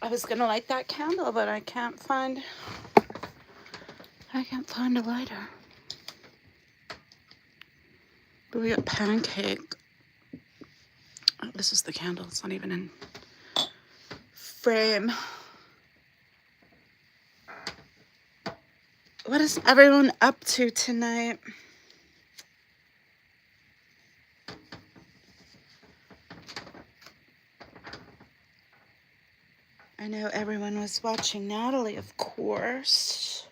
I was gonna light that candle, but I can't find a lighter. But we got pancake. Oh, this is the candle. It's not even in frame. What is everyone up to tonight? I know everyone was watching Natalie, of course,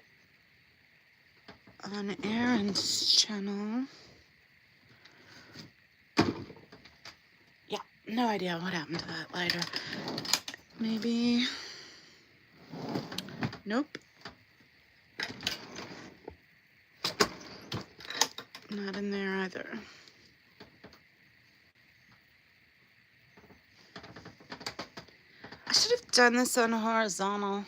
on Aaron's channel. Yeah, no idea what happened to that lighter. Maybe. Nope. Not in there either. I should have done this on horizontal.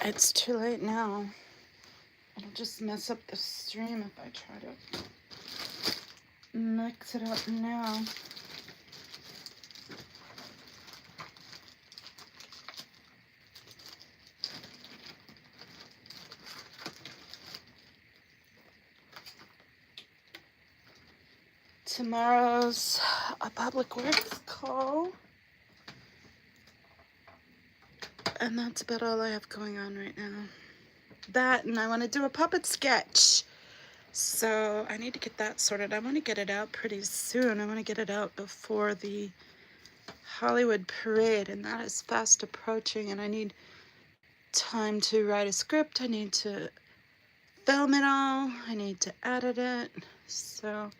It's too late now. It'll just mess up the stream if I try to mix it up now. Tomorrow's a public works call. And that's about all I have going on right now. That, and I want to do a puppet sketch. So I need to get that sorted. I want to get it out pretty soon. I want to get it out before the Hollywood parade, and that is fast approaching, and I need time to write a script. I need to film it all. I need to edit it. So,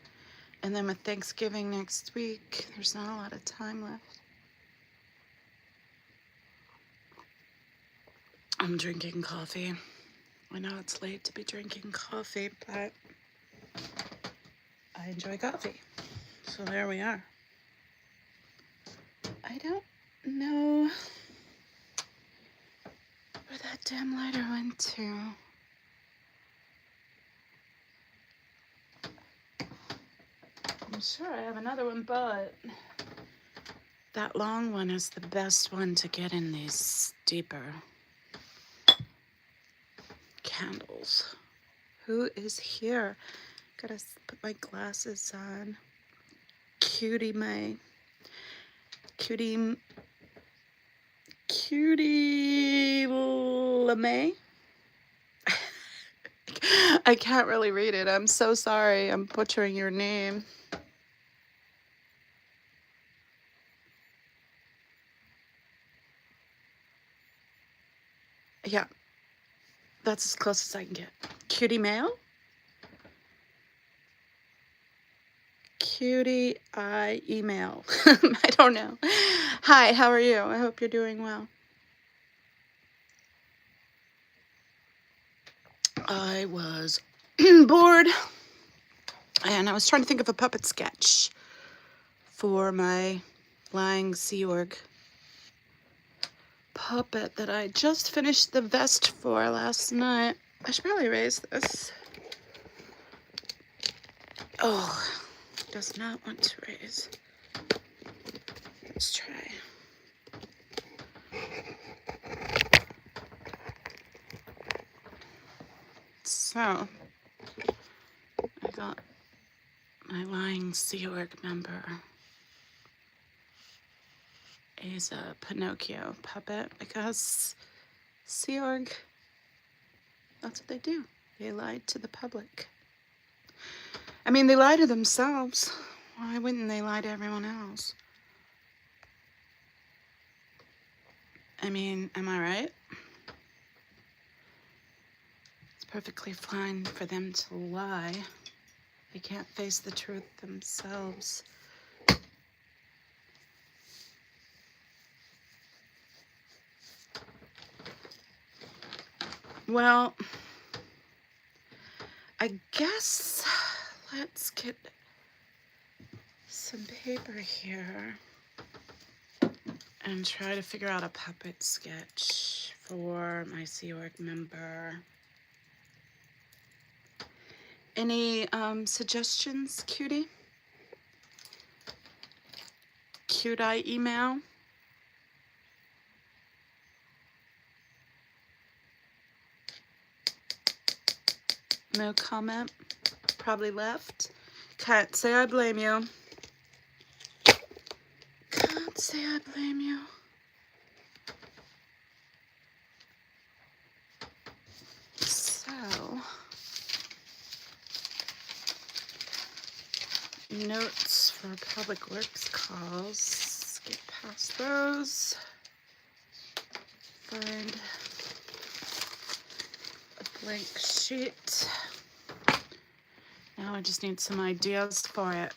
and then with Thanksgiving next week, there's not a lot of time left. I'm drinking coffee. I know it's late to be drinking coffee, but I enjoy coffee. So there we are. I don't know where that damn lighter went to. I'm sure I have another one, but that long one is the best one to get in these deeper candles. Who is here? Gotta put my glasses on. Cutie LeMay. I can't really read it. I'm so sorry. I'm butchering your name. Yeah, that's as close as I can get. Cutie mail? Cutie email. I don't know. Hi, how are you? I hope you're doing well. I was bored, and I was trying to think of a puppet sketch for my Lying Sea Org puppet that I just finished the vest for last night. I should probably raise this. Oh, does not want to raise. Let's try. So, I got my Lying Sea Org member. He's a Pinocchio puppet because Sea Org, that's what they do. They lied to the public. I mean, they lie to themselves. Why wouldn't they lie to everyone else? I mean, am I right? It's perfectly fine for them to lie. They can't face the truth themselves. Well, I guess let's get some paper here and try to figure out a puppet sketch for my Sea Org member. Any suggestions, Cutie? Cute eye email? No comment. Probably left. Can't say I blame you. Can't say I blame you. So, notes for public works calls. Skip past those. Find a blank sheet. Now I just need some ideas for it.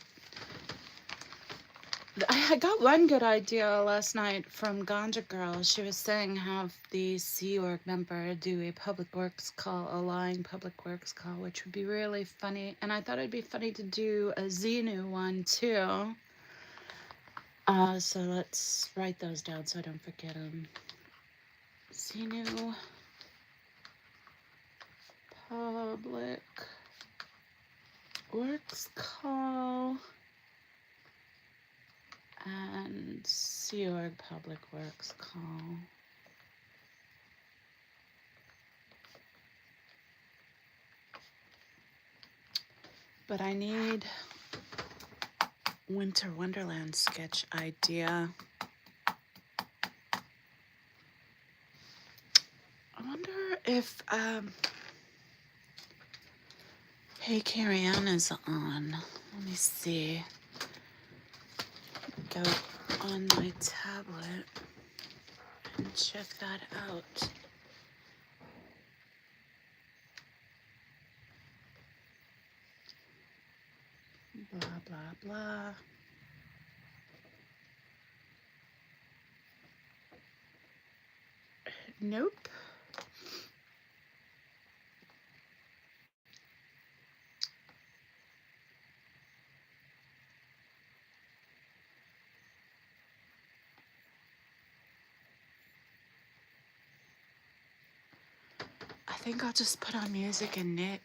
I got one good idea last night from Ganja Girl. She was saying have the Sea Org member do a public works call, a lying public works call, which would be really funny. And I thought it'd be funny to do a Xenu one too. So let's write those down so I don't forget them. Xenu public works call and Sea Org public works call. But I need Winter Wonderland sketch idea. I wonder if Hey Carrie Ann is on. Let me see. Go on my tablet and check that out. Blah, blah, blah. Nope. I think I'll just put on music and knit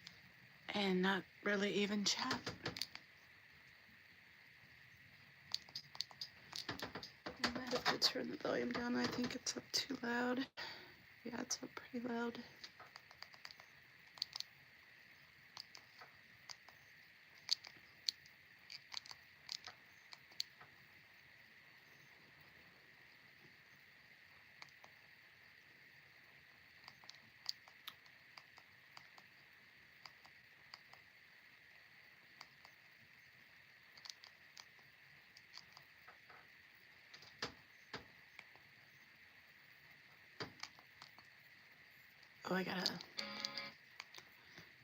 and not really even chat. I might have to turn the volume down. I think it's up too loud. Yeah, it's up pretty loud. Oh, I gotta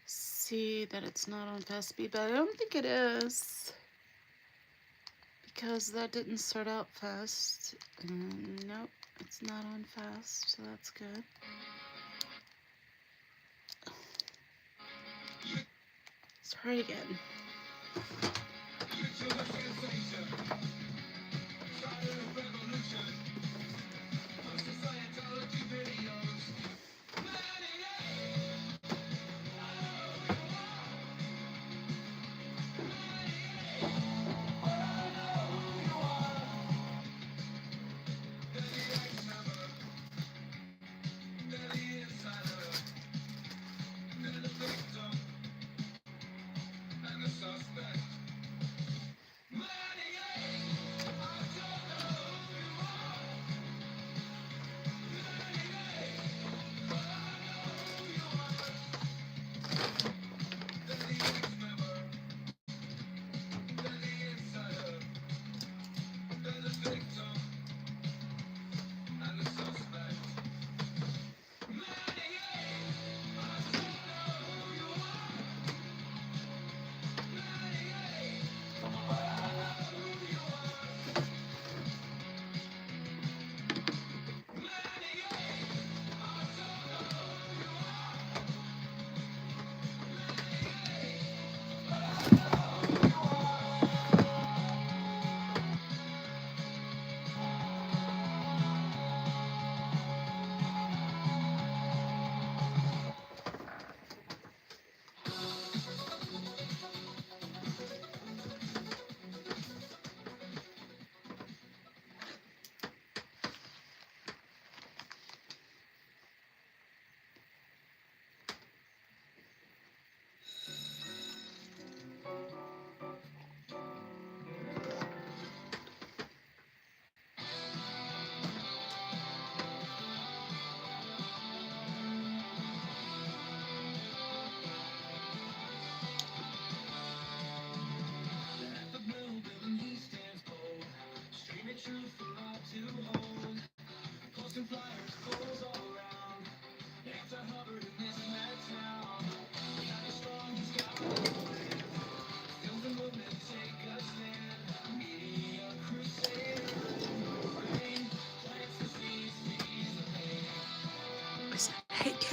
see that it's not on fast speed, but I don't think it is because that didn't start out fast. Nope, it's not on fast, so that's good. Let's try it again.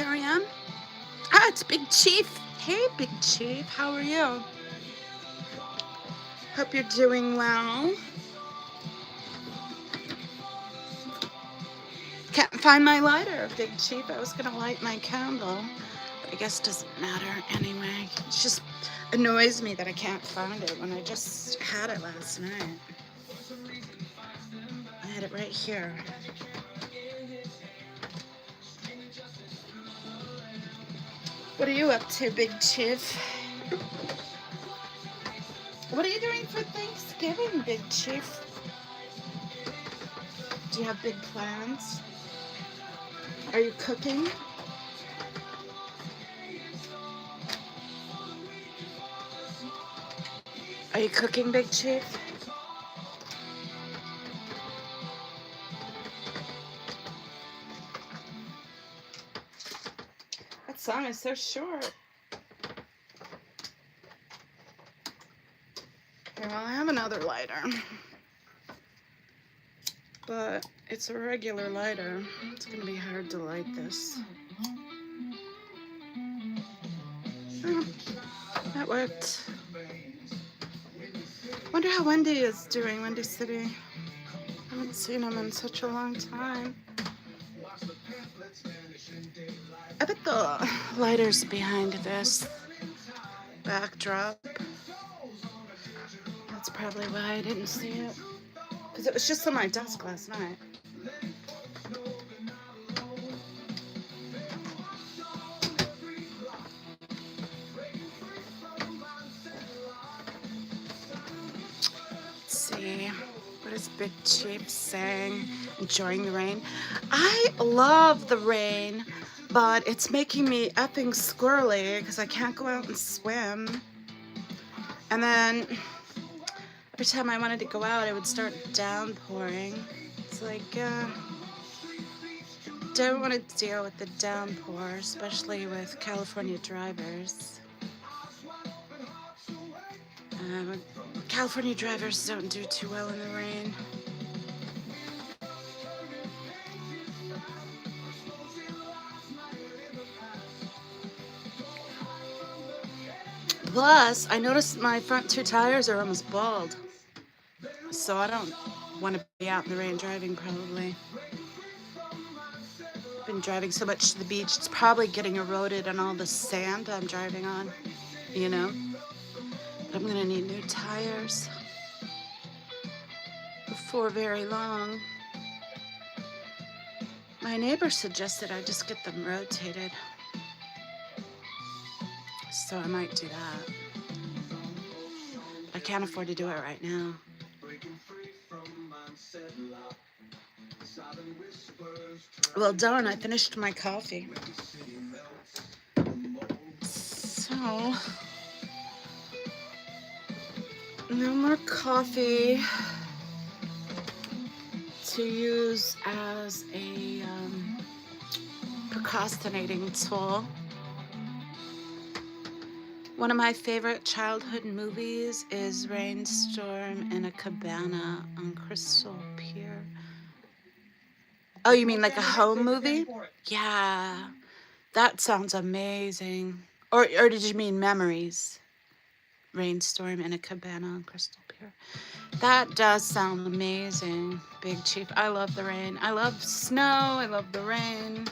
Carrie Ann? Ah, it's Big Chief. Hey, Big Chief, how are you? Hope you're doing well. Can't find my lighter, Big Chief. I was gonna light my candle, but I guess it doesn't matter anyway. It just annoys me that I can't find it when I just had it last night. I had it right here. What are you up to, Big Chief? What are you doing for Thanksgiving, Big Chief? Do you have big plans? Are you cooking? Are you cooking, Big Chief? That song is so short. Okay, well, I have another lighter. But it's a regular lighter. It's gonna be hard to light this. Oh, that worked. Wonder how Wendy is doing, Wendy City. I haven't seen him in such a long time. I bet the lighter's behind this backdrop. That's probably why I didn't see it. Because it was just on my desk last night. Let's see. What is Big Chief saying? Enjoying the rain? I love the rain, but it's making me effing squirrely because I can't go out and swim. And then every time I wanted to go out, it would start downpouring. It's like, don't want to deal with the downpour, especially with California drivers. California drivers don't do too well in the rain. Plus, I noticed my front two tires are almost bald. So I don't want to be out in the rain driving, probably. I've been driving so much to the beach, it's probably getting eroded on all the sand I'm driving on, you know? But I'm gonna need new tires before very long. My neighbor suggested I just get them rotated. So I might do that. I can't afford to do it right now. Well, darn, I finished my coffee. So, no more coffee to use as a procrastinating tool. One of my favorite childhood movies is Rainstorm in a Cabana on Crystal Pier. Oh, you mean like a home movie? Yeah, that sounds amazing. Or did you mean Memories? Rainstorm in a Cabana on Crystal Pier. That does sound amazing, Big Chief. I love the rain. I love snow. I love the rain.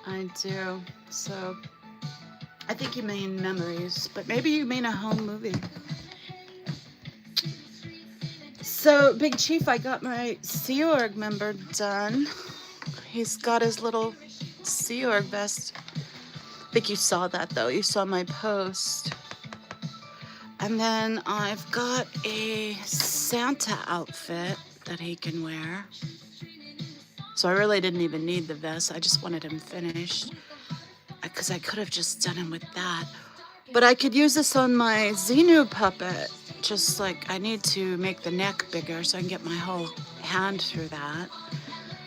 I do. So I think you mean Memories, but maybe you mean a home movie. So, Big Chief, I got my Sea Org member done. He's got his little Sea Org vest. I think you saw that, though. You saw my post. And then I've got a Santa outfit that he can wear. So I really didn't even need the vest. I just wanted him finished, because I could have just done him with that. But I could use this on my Xenu puppet. Just like I need to make the neck bigger so I can get my whole hand through that.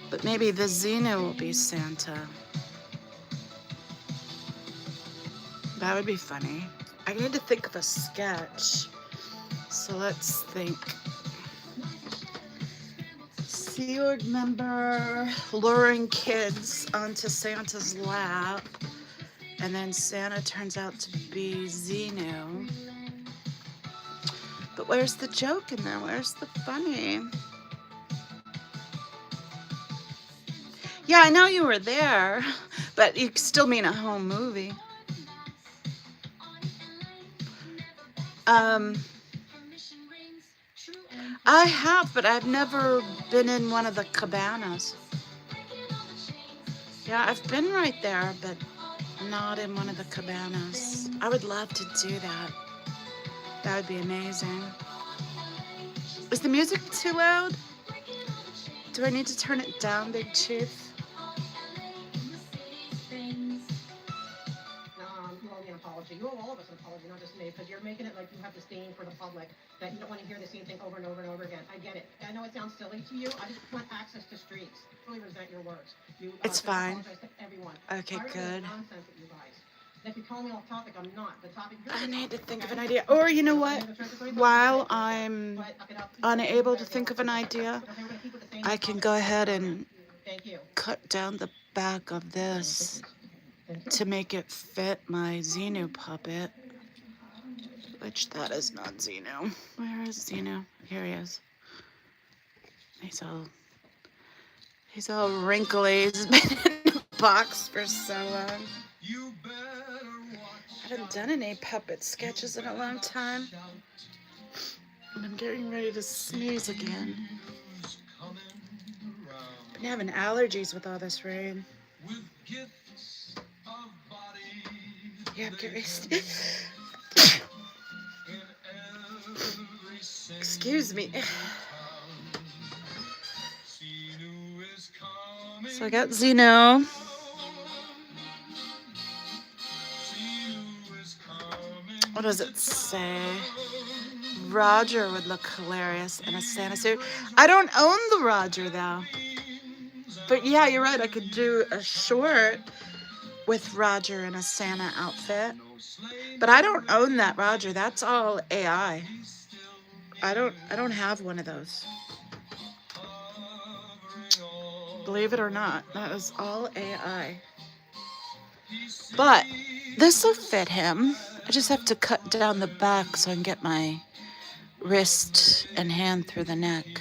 But maybe the Xenu will be Santa. That would be funny. I need to think of a sketch. So let's think. Do you remember luring kids onto Santa's lap, and then Santa turns out to be Xenu? But where's the joke in there? Where's the funny? Yeah, I know you were there, but you still mean a home movie. I have, but I've never been in one of the cabanas. Yeah, I've been right there, but not in one of the cabanas. I would love to do that. That would be amazing. Is the music too loud? Do I need to turn it down, Big Chief? You owe me an apology. You owe all of us an apology, not just me, because you're making it like you have disdain for the public, that you don't want to hear the same thing over and over and over again. I get it. I know it sounds silly to you. I just want access to streets. I really resent your words. You, it's fine. Apologize to everyone. Okay, good. Nonsense with you guys. If you call me off topic, I'm not. The topic. I need to think of an idea. Or you know what? While I'm unable to think of an idea, I can go ahead and cut down the back of this to make it fit my Xenu puppet. Which that is not Xenu. Where is Xenu? Here he is. He's all wrinkly. He's been in a box for so long. I haven't done any puppet sketches in a long time. And I'm getting ready to sneeze again. Been having allergies with all this rain. Yeah, I'm curious. Excuse me. So I got Xenu. What does it say? Roger would look hilarious in a Santa suit. I don't own the Roger though. But yeah, you're right. I could do a short with Roger in a Santa outfit. But I don't own that Roger. That's all AI. I don't have one of those. Believe it or not, that is all AI. But this will fit him. I just have to cut down the back so I can get my wrist and hand through the neck.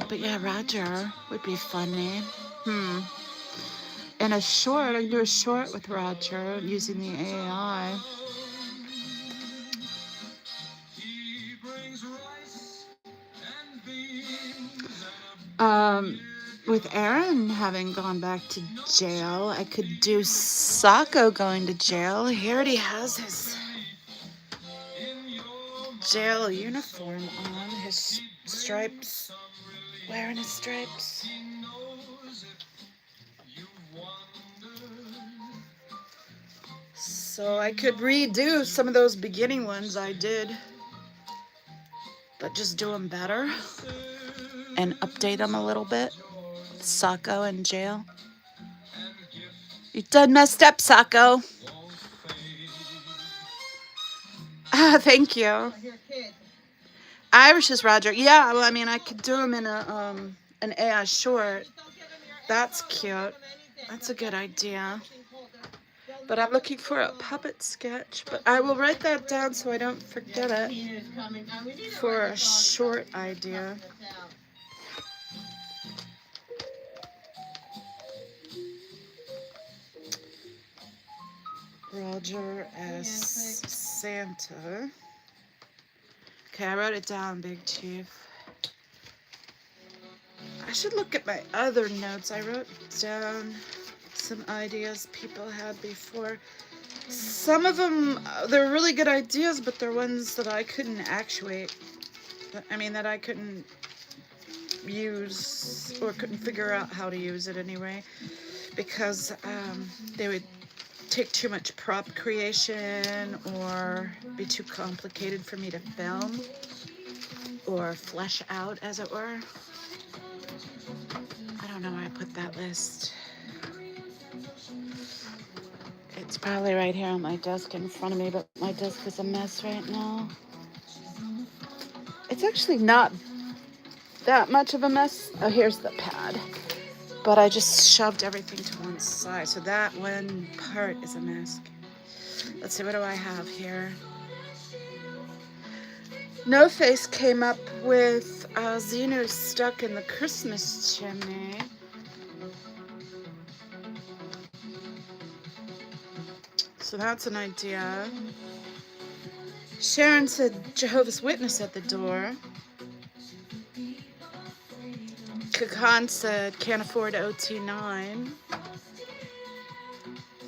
But yeah, Roger would be funny. And a short, I can do a short with Roger using the AI. With Aaron having gone back to jail, I could do Sacco going to jail. He already has his jail uniform on, his stripes, wearing his stripes. So I could redo some of those beginning ones I did, but just do them better and update them a little bit. Sacco in jail. You done messed up, Sacco. Thank you. Irish is Roger. Yeah, well, I mean, I could do him in an AI short. That's cute. That's a good idea. But I'm looking for a puppet sketch. But I will write that down so I don't forget it for a short idea. Roger as Santa. Okay, I wrote it down, Big Chief. I should look at my other notes. I wrote down some ideas people had before. Some of them, they're really good ideas, but they're ones that I couldn't actuate. I mean, that I couldn't use or couldn't figure out how to use it anyway, because they would take too much prop creation or be too complicated for me to film or flesh out, as it were. I don't know where I put that list. It's probably right here on my desk in front of me, but my desk is a mess right now. It's actually not that much of a mess. Oh, here's the pad. But I just shoved everything to one side, so that one part is a mask. Let's see, what do I have here? No Face came up with Xenu stuck in the Christmas chimney. So that's an idea. Sharon said Jehovah's Witness at the door. Kakan said can't afford OT9.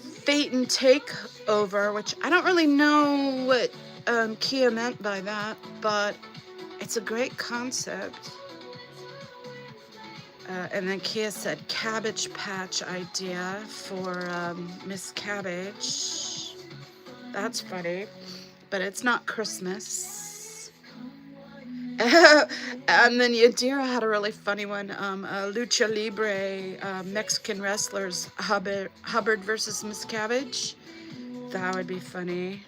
Fate and Takeover, which I don't really know what Kia meant by that, but it's a great concept. And then Kia said Cabbage Patch idea for Miss Cabbage. That's funny, but it's not Christmas. And then Yadira had a really funny one. Lucha Libre Mexican wrestlers Hubbard versus Miss Cabbage. That would be funny.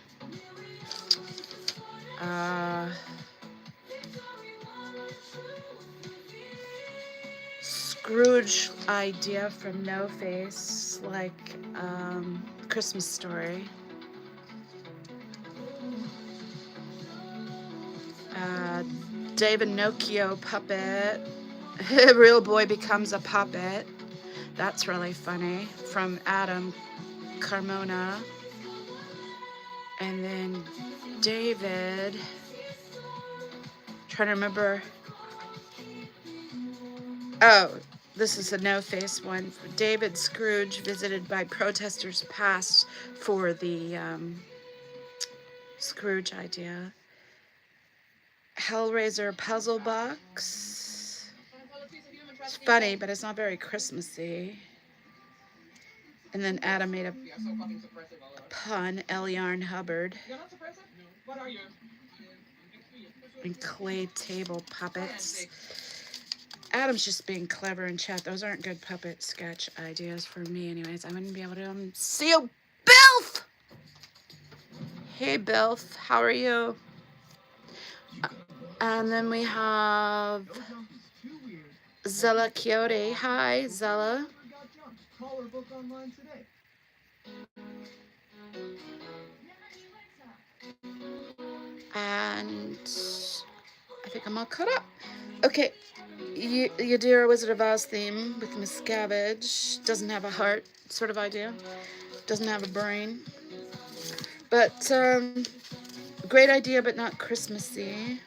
Scrooge idea from No Face, like Christmas Story. David Nokio puppet. Real boy becomes a puppet. That's really funny. From Adam Carmona. And then David. Trying to remember. Oh, this is a No Face one. David Scrooge visited by protesters passed for the Scrooge idea. Hellraiser puzzle box. It's funny, but it's not very Christmassy. And then Adam made a pun, Eliarn Hubbard. And clay table puppets. Adam's just being clever in chat. Those aren't good puppet sketch ideas for me anyways. I wouldn't be able to see you. Bilf! Hey, Bilf. How are you? And then we have Zella Quixote. Hi, Zella. And I think I'm all caught up. Okay, Yadira Wizard of Oz theme with Miss Cabbage. Doesn't have a heart sort of idea. Doesn't have a brain. But great idea, but not Christmassy.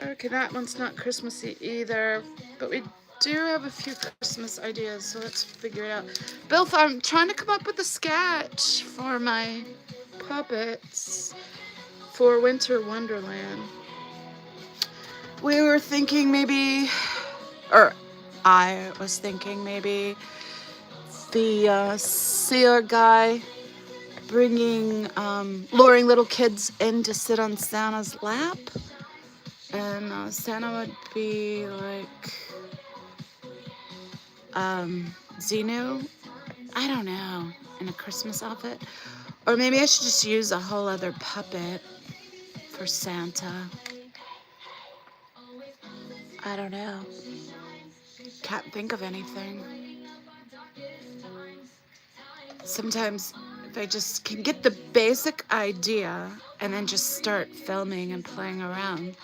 Okay, that one's not Christmassy either, but we do have a few Christmas ideas, so let's figure it out. Bill, I'm trying to come up with a sketch for my puppets for Winter Wonderland. We were thinking maybe, or I was thinking maybe the seer guy bringing, luring little kids in to sit on Santa's lap. And Santa would be like Xenu, I don't know, in a Christmas outfit. Or maybe I should just use a whole other puppet for Santa. I don't know. Can't think of anything. Sometimes if I just can get the basic idea and then just start filming and playing around,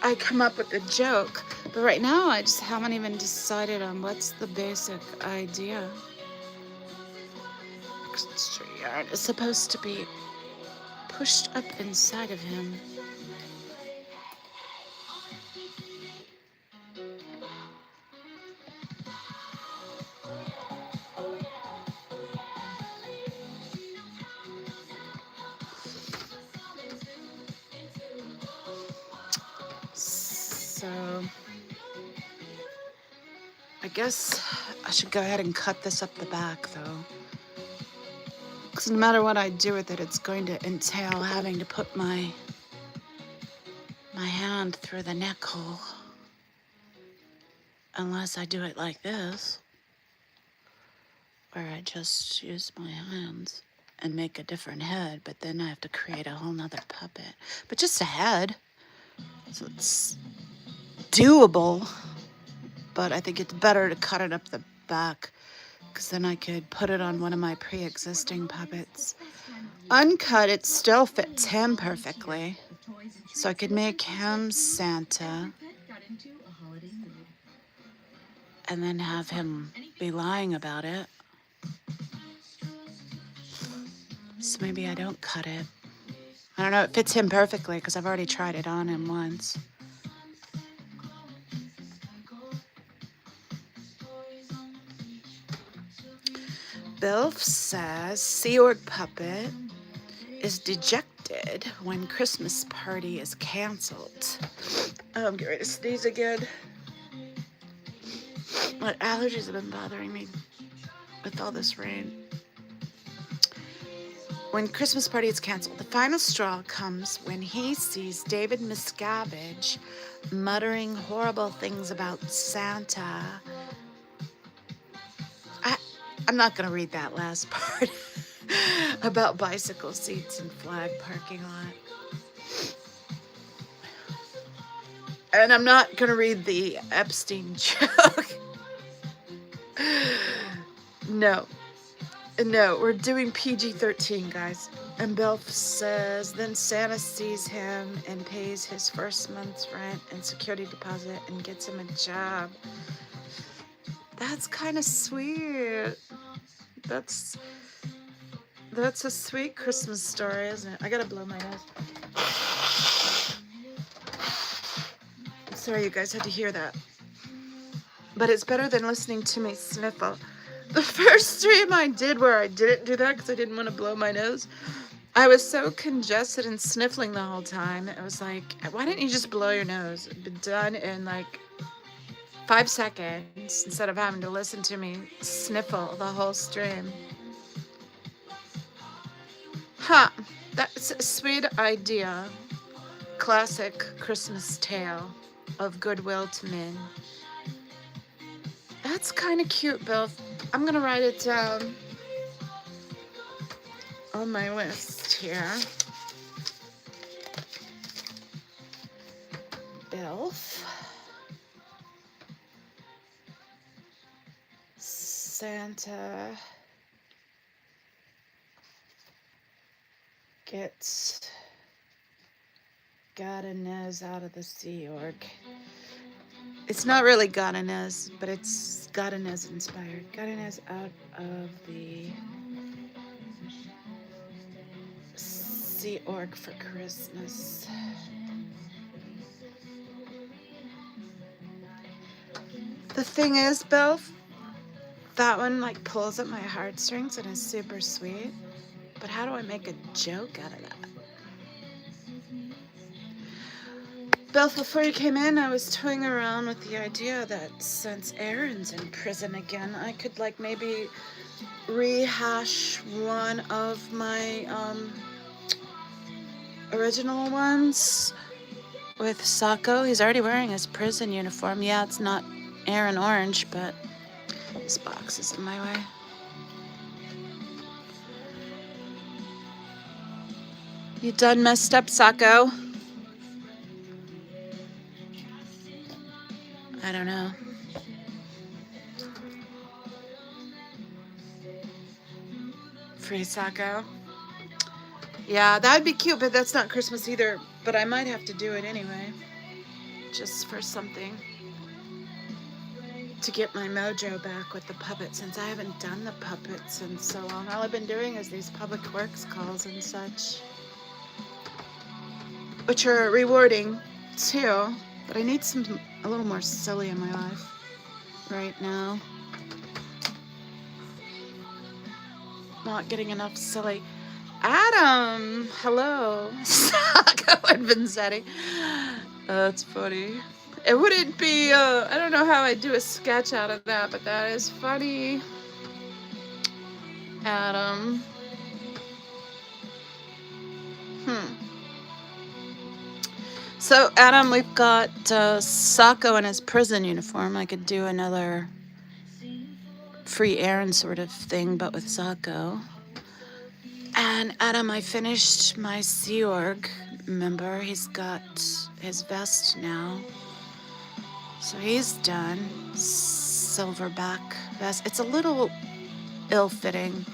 I come up with a joke, but right now I just haven't even decided on what's the basic idea. Extra yarn is supposed to be pushed up inside of him. So I guess I should go ahead and cut this up the back though. Because no matter what I do with it, it's going to entail having to put my hand through the neck hole. Unless I do it like this, where I just use my hands and make a different head, but then I have to create a whole nother puppet. But just a head, so it's doable. But I think it's better to cut it up the back, because then I could put it on one of my pre-existing puppets. Uncut, it still fits him perfectly. So I could make him Santa and then have him be lying about it. So maybe I don't cut it. I don't know, it fits him perfectly because I've already tried it on him once. Bilf says Sea Org puppet is dejected when Christmas party is canceled. Oh, I'm getting ready to sneeze again. My allergies have been bothering me with all this rain. When Christmas party is canceled, the final straw comes when he sees David Miscavige muttering horrible things about Santa. I'm not going to read that last part about bicycle seats and flag parking lot. And I'm not going to read the Epstein joke. No, we're doing PG-13, guys. And Belf says, then Santa sees him and pays his first month's rent and security deposit and gets him a job. That's kind of sweet. That's a sweet Christmas story, isn't it? I gotta blow my nose. Sorry you guys had to hear that. But it's better than listening to me sniffle. The first stream I did where I didn't do that because I didn't want to blow my nose, I was so congested and sniffling the whole time. It was like, why didn't you just blow your nose? It'd been done in like 5 seconds instead of having to listen to me sniffle the whole stream. That's a sweet idea. Classic Christmas tale of goodwill to men. That's kind of cute, Bill. I'm gonna write it down on my list here. Bilf. Santa gets God and Nez out of the Sea Org. It's not really God and Nez, but it's God and Nez inspired. God and Nez out of the Sea Org for Christmas. The thing is, Bill, that one like pulls at my heartstrings and is super sweet. But how do I make a joke out of that? Bill, before you came in, I was toying around with the idea that since Aaron's in prison again, I could like maybe rehash one of my original ones with Sacco. He's already wearing his prison uniform. Yeah, it's not Aaron Orange, but this box is in my way. You done messed up, Sacco? I don't know. Free Sacco. Yeah, that'd be cute, but that's not Christmas either. But I might have to do it anyway. Just for something. To get my mojo back with the puppet, since I haven't done the puppets in so long. All I've been doing is these public works calls and such. Which are rewarding, too. But I need a little more silly in my life right now. Not getting enough silly. Adam, hello. Sacco and Vincetti. That's funny. It wouldn't be, I don't know how I'd do a sketch out of that, but that is funny. Adam. So, Adam, we've got Sacco in his prison uniform. I could do another free Aaron sort of thing, but with Sacco. And Adam, I finished my Sea Org member. He's got his vest now. So he's done. Silverback vest. It's a little ill-fitting.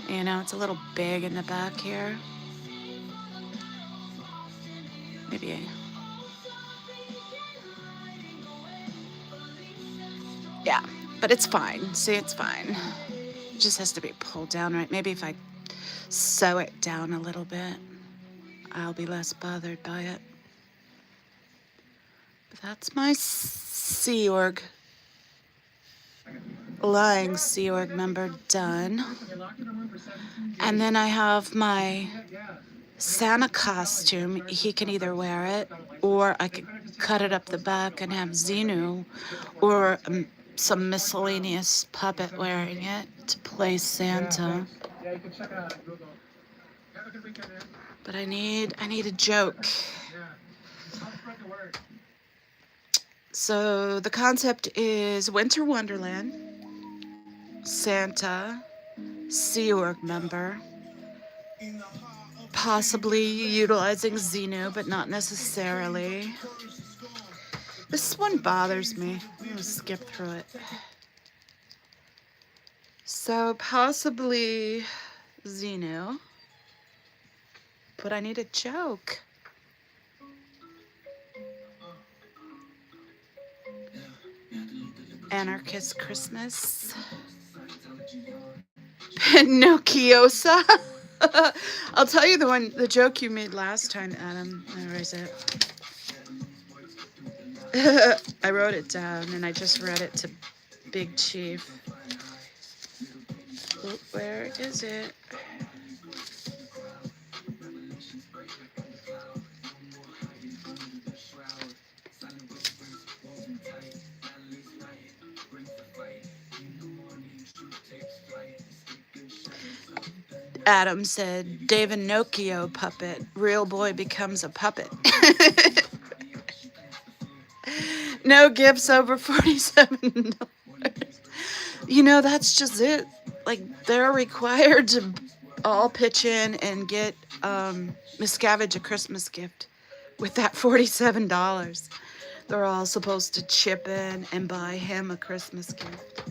You know, it's a little big in the back here. Maybe. Yeah, but it's fine. See, it's fine. It just has to be pulled down right. Maybe if I sew it down a little bit, I'll be less bothered by it. But that's my Sea Org. Lying Sea Org member done. And then I have my Santa costume. He can either wear it, or I could cut it up the back and have Xenu or some miscellaneous puppet wearing it to play Santa. Yeah, you can check it out on Google. Have a good weekend, man. But I need a joke. Yeah. I'll spread the word. So the concept is Winter Wonderland, Santa, Sea Org member, possibly utilizing Xenu, but not necessarily. This one bothers me. I'm gonna skip through it. So possibly Xenu, but I need a joke. Anarchist Christmas. Pinocchiosa. I'll tell you the joke you made last time, Adam. Where is it? I wrote it down and I just read it to Big Chief. Where is it? Adam said, David Nocchio puppet. Real boy becomes a puppet. No gifts over $47. You know, that's just it. Like, they're required to all pitch in and get Miscavige a Christmas gift with that $47. They're all supposed to chip in and buy him a Christmas gift.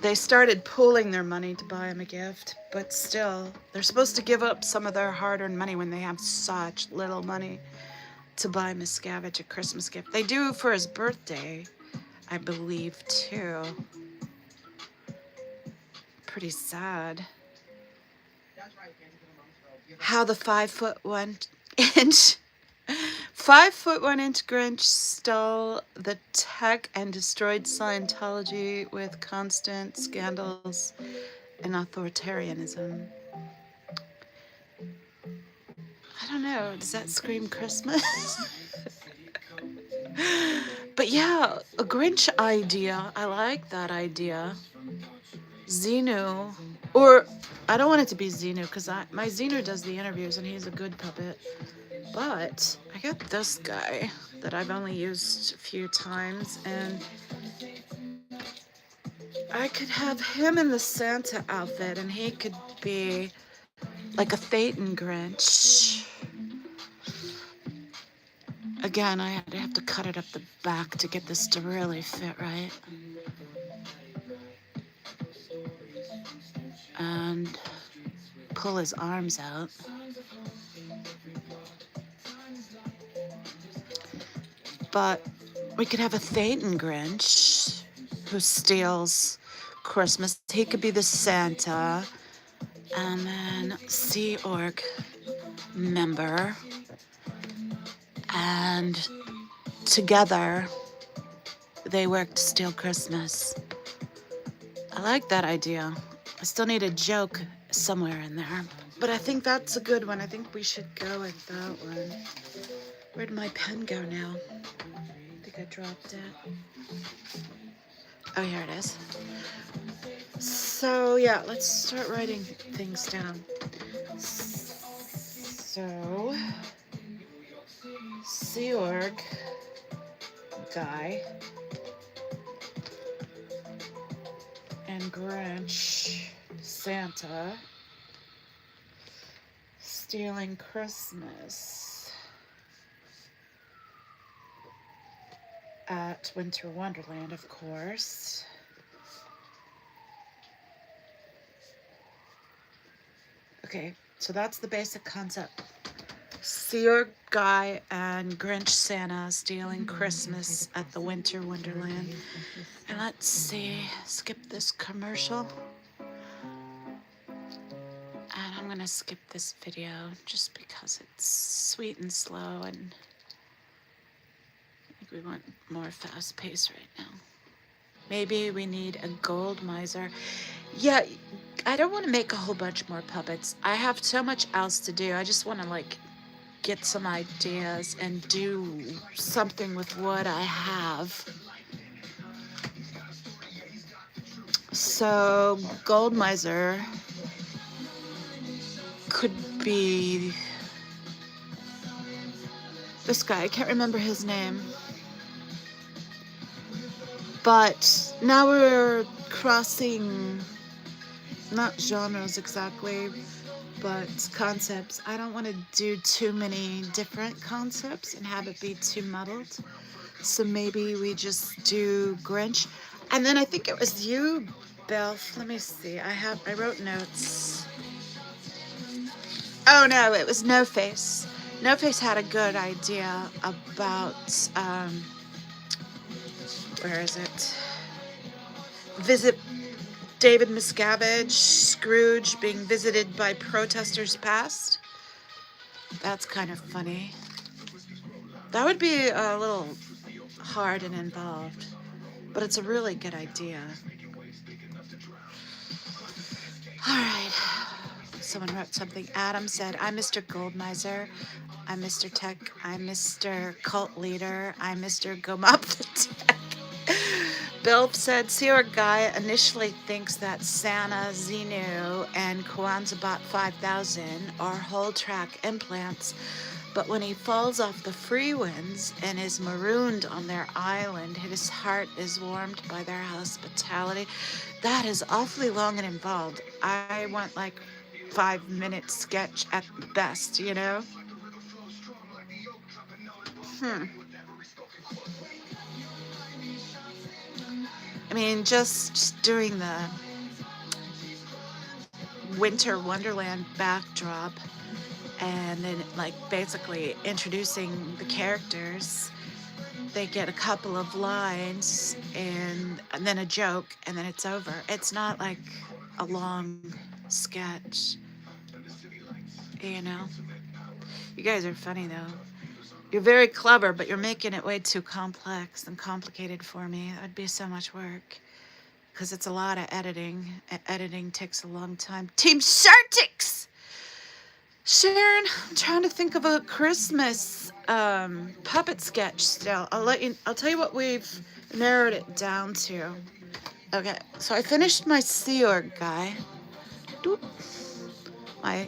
They started pooling their money to buy him a gift, but still, they're supposed to give up some of their hard-earned money when they have such little money to buy Miscavige a Christmas gift. They do for his birthday, I believe, too. Pretty sad. How the 5'1" 5'1" Grinch stole the tech and destroyed Scientology with constant scandals and authoritarianism. I don't know. Does that scream Christmas? But yeah, a Grinch idea. I like that idea. Xenu. Or I don't want it to be Xenu because my Xenu does the interviews and he's a good puppet. But I got this guy that I've only used a few times, and I could have him in the Santa outfit, and he could be like a Phaeton Grinch. Again, I have to cut it up the back to get this to really fit right. And pull his arms out. But we could have a Phaeton Grinch who steals Christmas. He could be the Santa. And then Sea Org member. And together, they work to steal Christmas. I like that idea. I still need a joke somewhere in there. But I think that's a good one. I think we should go with that one. Where'd my pen go now? I think I dropped it. Oh, here it is. So, yeah, let's start writing things down. So, Sea Org guy and Grinch Santa stealing Christmas at Winter Wonderland, of course. Okay, so that's the basic concept. Seer guy and Grinch Santa stealing Christmas at the Winter Wonderland. And let's see, skip this commercial. And I'm gonna skip this video just because it's sweet and slow, and I think we want more fast pace right now. Maybe we need a gold miser. Yeah, I don't want to make a whole bunch more puppets. I have so much else to do. I just want to like get some ideas and do something with what I have. So gold miser could be this guy. I can't remember his name. But now we're crossing, not genres exactly, but concepts. I don't want to do too many different concepts and have it be too muddled. So maybe we just do Grinch. And then I think it was you, Belf. Let me see. I wrote notes. Oh no, it was No Face. No Face had a good idea about where is it? Visit David Miscavige, Scrooge being visited by protesters past. That's kind of funny. That would be a little hard and involved, but it's a really good idea. All right. Someone wrote something. Adam said, I'm Mr. Gold Miser. I'm Mr. Tech. I'm Mr. Cult Leader. I'm Mr. Go Mop the Tech. Bill said, Seer Guy initially thinks that Santa, Xenu, and Kwanzaa 5000 are whole track implants, but when he falls off the free winds and is marooned on their island, his heart is warmed by their hospitality. That is awfully long and involved. I want like 5-minute sketch at best, you know? I mean, just doing the Winter Wonderland backdrop and then like basically introducing the characters. They get a couple of lines and then a joke and then it's over. It's not like a long sketch, you know? You guys are funny though. You're very clever, but you're making it way too complex and complicated for me. That'd be so much work because it's a lot of editing. Editing takes a long time. Team Antics! Sharon, I'm trying to think of a Christmas puppet sketch still. I'll tell you what we've narrowed it down to. Okay, so I finished my Sea Org guy. Doop. My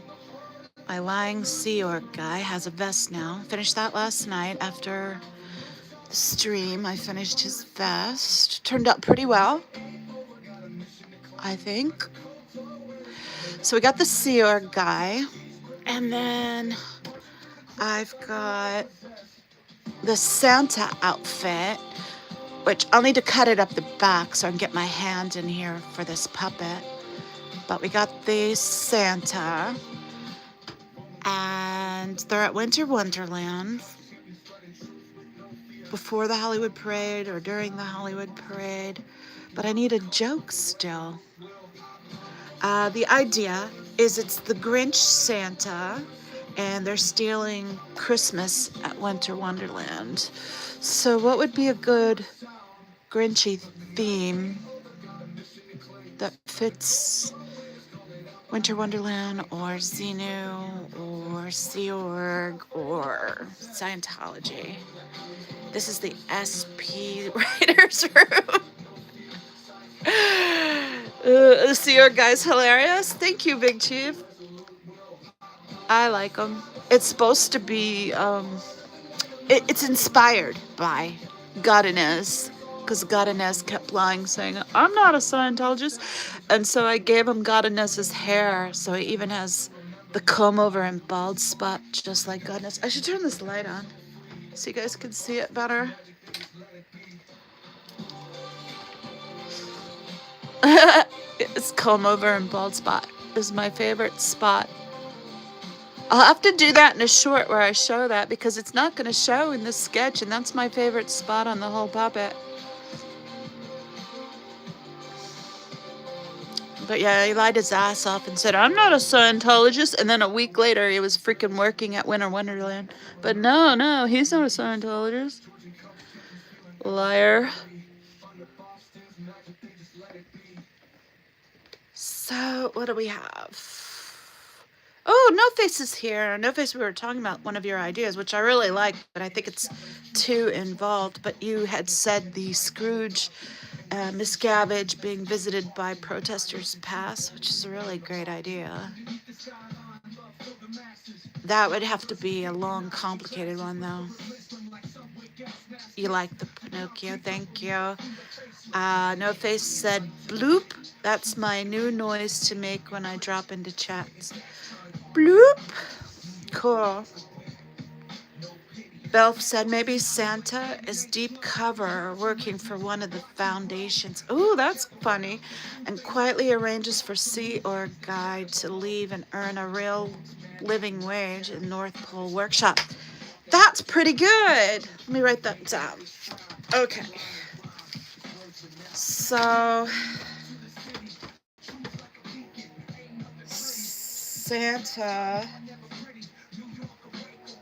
lying Sea Org guy has a vest now. Finished that last night after the stream. I finished his vest. Turned out pretty well, I think. So we got the Sea Org guy. And then I've got the Santa outfit, which I'll need to cut it up the back so I can get my hand in here for this puppet. But we got the Santa. And they're at Winter Wonderland before the Hollywood Parade or during the Hollywood Parade. But I need a joke still. The idea is it's the Grinch Santa and they're stealing Christmas at Winter Wonderland. So what would be a good Grinchy theme that fits Winter Wonderland or Xenu or Sea Org or Scientology? This is the SP writer's room. The Sea Org guy's hilarious. Thank you, Big Chief. I like them. It's supposed to be, it's inspired by God Inez. because God Inez kept lying, saying, I'm not a Scientologist. And so I gave him God Inez's hair, so he even has the comb over and bald spot, just like God Inez. I should turn this light on so you guys can see it better. It's comb over and bald spot is my favorite spot. I'll have to do that in a short where I show that because it's not going to show in this sketch, and that's my favorite spot on the whole puppet. But yeah, he lied his ass off and said, I'm not a Scientologist. And then a week later, he was freaking working at Winter Wonderland. But no, he's not a Scientologist. Liar. So, what do we have? Oh, No Face is here. No Face, we were talking about one of your ideas, which I really like, but I think it's too involved. But you had said the Scrooge Miscavige being visited by protesters pass, which is a really great idea. That would have to be a long, complicated one, though. You like the Pinocchio? Thank you. No Face said, bloop. That's my new noise to make when I drop into chats. Bloop. Cool. Belf said maybe Santa is deep cover working for one of the foundations. Ooh, that's funny. And quietly arranges for Sea or Guide to leave and earn a real living wage in North Pole Workshop. That's pretty good. Let me write that down. Okay. So, Santa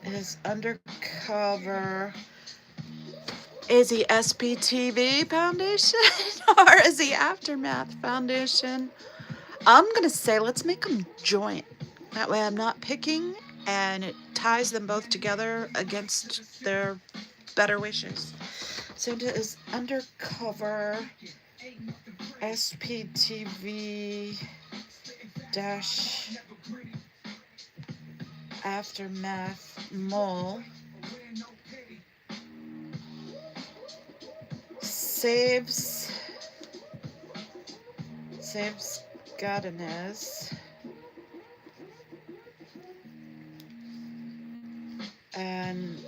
is undercover. Is he SPTV Foundation or is he Aftermath Foundation? I'm going to say let's make them joint. That way I'm not picking and it ties them both together against their better wishes. Santa is undercover SPTV dash Aftermath mole. Saves God Inez and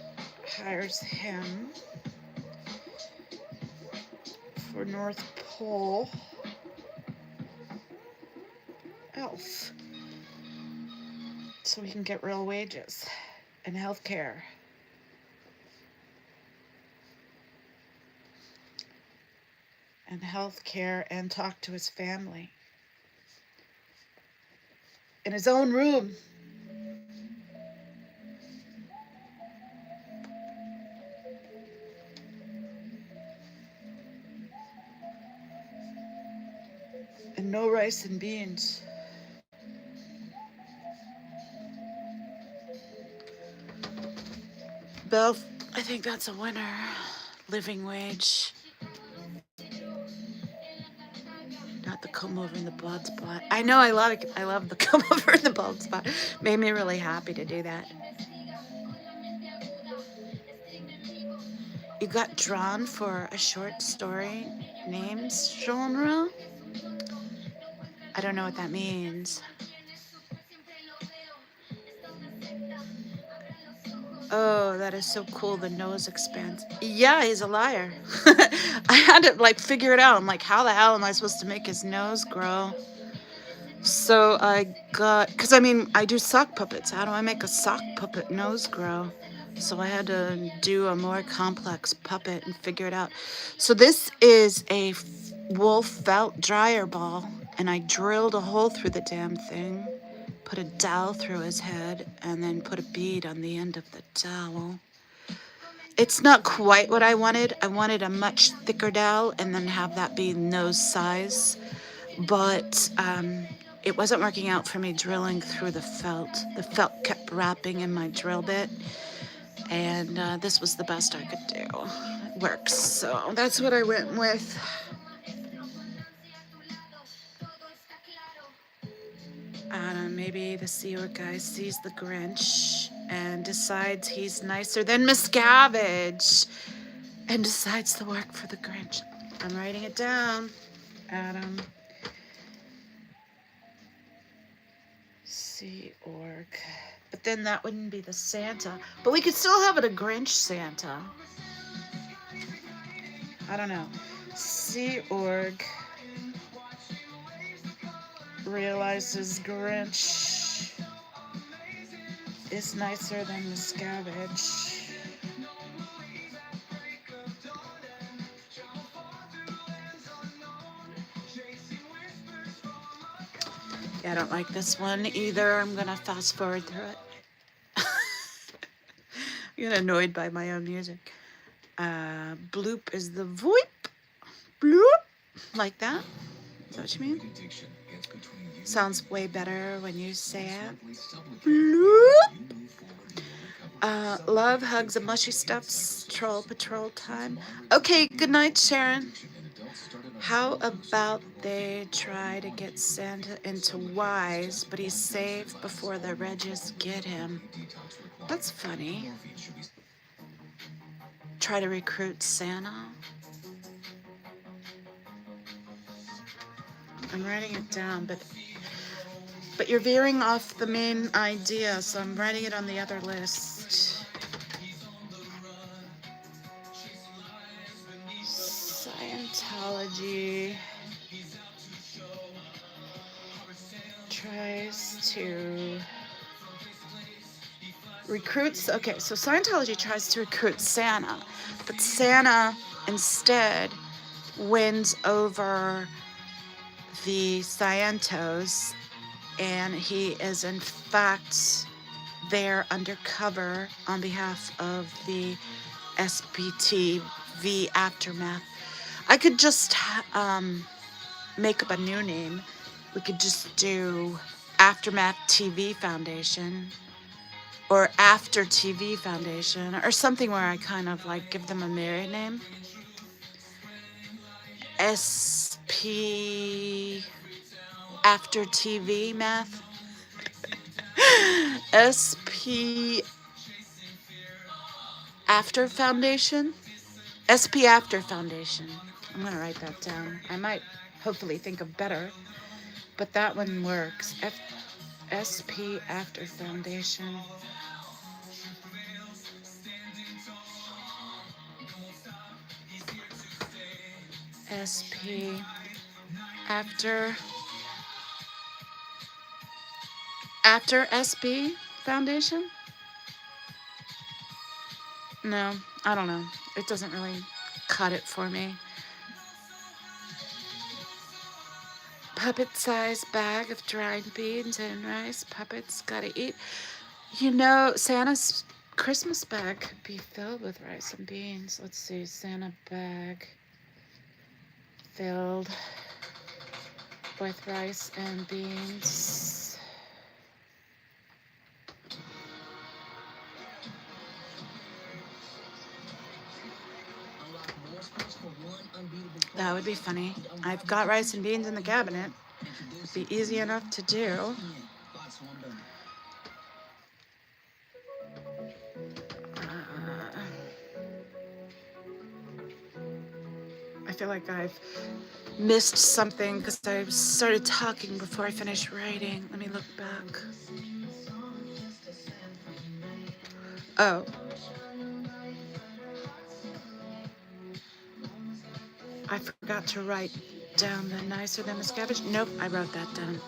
hires him for North Pole Elf so we can get real wages and health care. And talk to his family in his own room. And no rice and beans. Belle, I think that's a winner. Living wage. Not the comb over in the bald spot. I know, I love the comb over in the bald spot. Made me really happy to do that. You got drawn for a short story names genre? I don't know what that means. Oh, that is so cool. The nose expands. Yeah, he's a liar. I had to figure it out. I'm like, how the hell am I supposed to make his nose grow? So I got, because I do sock puppets. How do I make a sock puppet nose grow? So I had to do a more complex puppet and figure it out. So this is a wool felt dryer ball, and I drilled a hole through the damn thing, put a dowel through his head, and then put a bead on the end of the dowel. It's not quite what I wanted. I wanted a much thicker dowel and then have that be nose size. But it wasn't working out for me drilling through the felt. The felt kept wrapping in my drill bit. And this was the best I could do. It works. So that's what I went with. Maybe the sewer guy sees the Grinch and decides he's nicer than Miscavige and decides to work for the Grinch. I'm writing it down, Adam. Sea Org. But then that wouldn't be the Santa. But we could still have it a Grinch Santa. I don't know. Sea Org realizes Grinch is nicer than Miscavige. Yeah, I don't like this one either. I'm gonna fast forward through it. I get annoyed by my own music. Bloop is the VoIP. Bloop. Like that? Is that what you mean? Sounds way better when you say it. Bloop. Love, hugs, and mushy stuffs. Troll patrol time. Okay, good night, Sharon. How about they try to get Santa into Wise, but he's saved before the Regis get him? That's funny. Try to recruit Santa. I'm writing it down, but you're veering off the main idea, so I'm writing it on the other list. Scientology tries to recruits. Okay, so Scientology tries to recruit Santa, but Santa instead wins over the Scientos, and he is in fact there undercover on behalf of the SPTV Aftermath. I could just make up a new name. We could just do Aftermath TV Foundation or After TV Foundation or something where I kind of like give them a married name. SP After TV Math. SP After Foundation. SP After Foundation. I'm going to write that down. I might hopefully think of better, but that one works. SP After Foundation. SP After SB Foundation? No, I don't know. It doesn't really cut it for me. Puppet-sized bag of dried beans and rice. Puppets gotta eat. You know, Santa's Christmas bag could be filled with rice and beans. Let's see, Santa bag filled with rice and beans. That would be funny. I've got rice and beans in the cabinet. It'd be easy enough to do. I feel like I've missed something because I started talking before I finished writing. Let me look back. Oh. I forgot to write down the nicer than Miscavige. Nope, I wrote that down.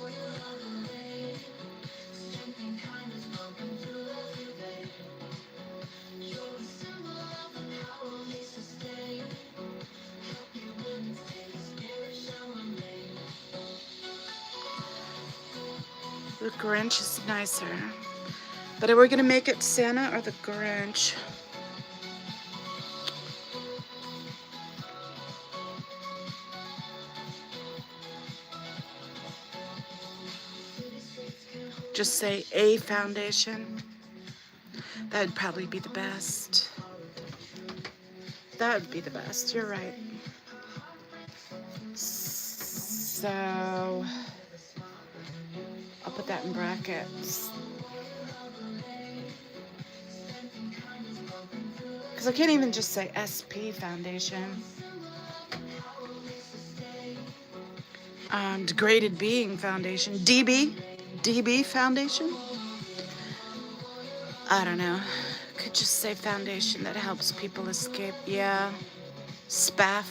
The Grinch is nicer. But are we going to make it Santa or the Grinch? Just say a foundation. That'd probably be the best. That would be the best. You're right. So I'll put that in brackets. Because I can't even just say SP Foundation. Degraded Being Foundation. DB Foundation? I don't know. Could just say foundation that helps people escape. Yeah. SPAF.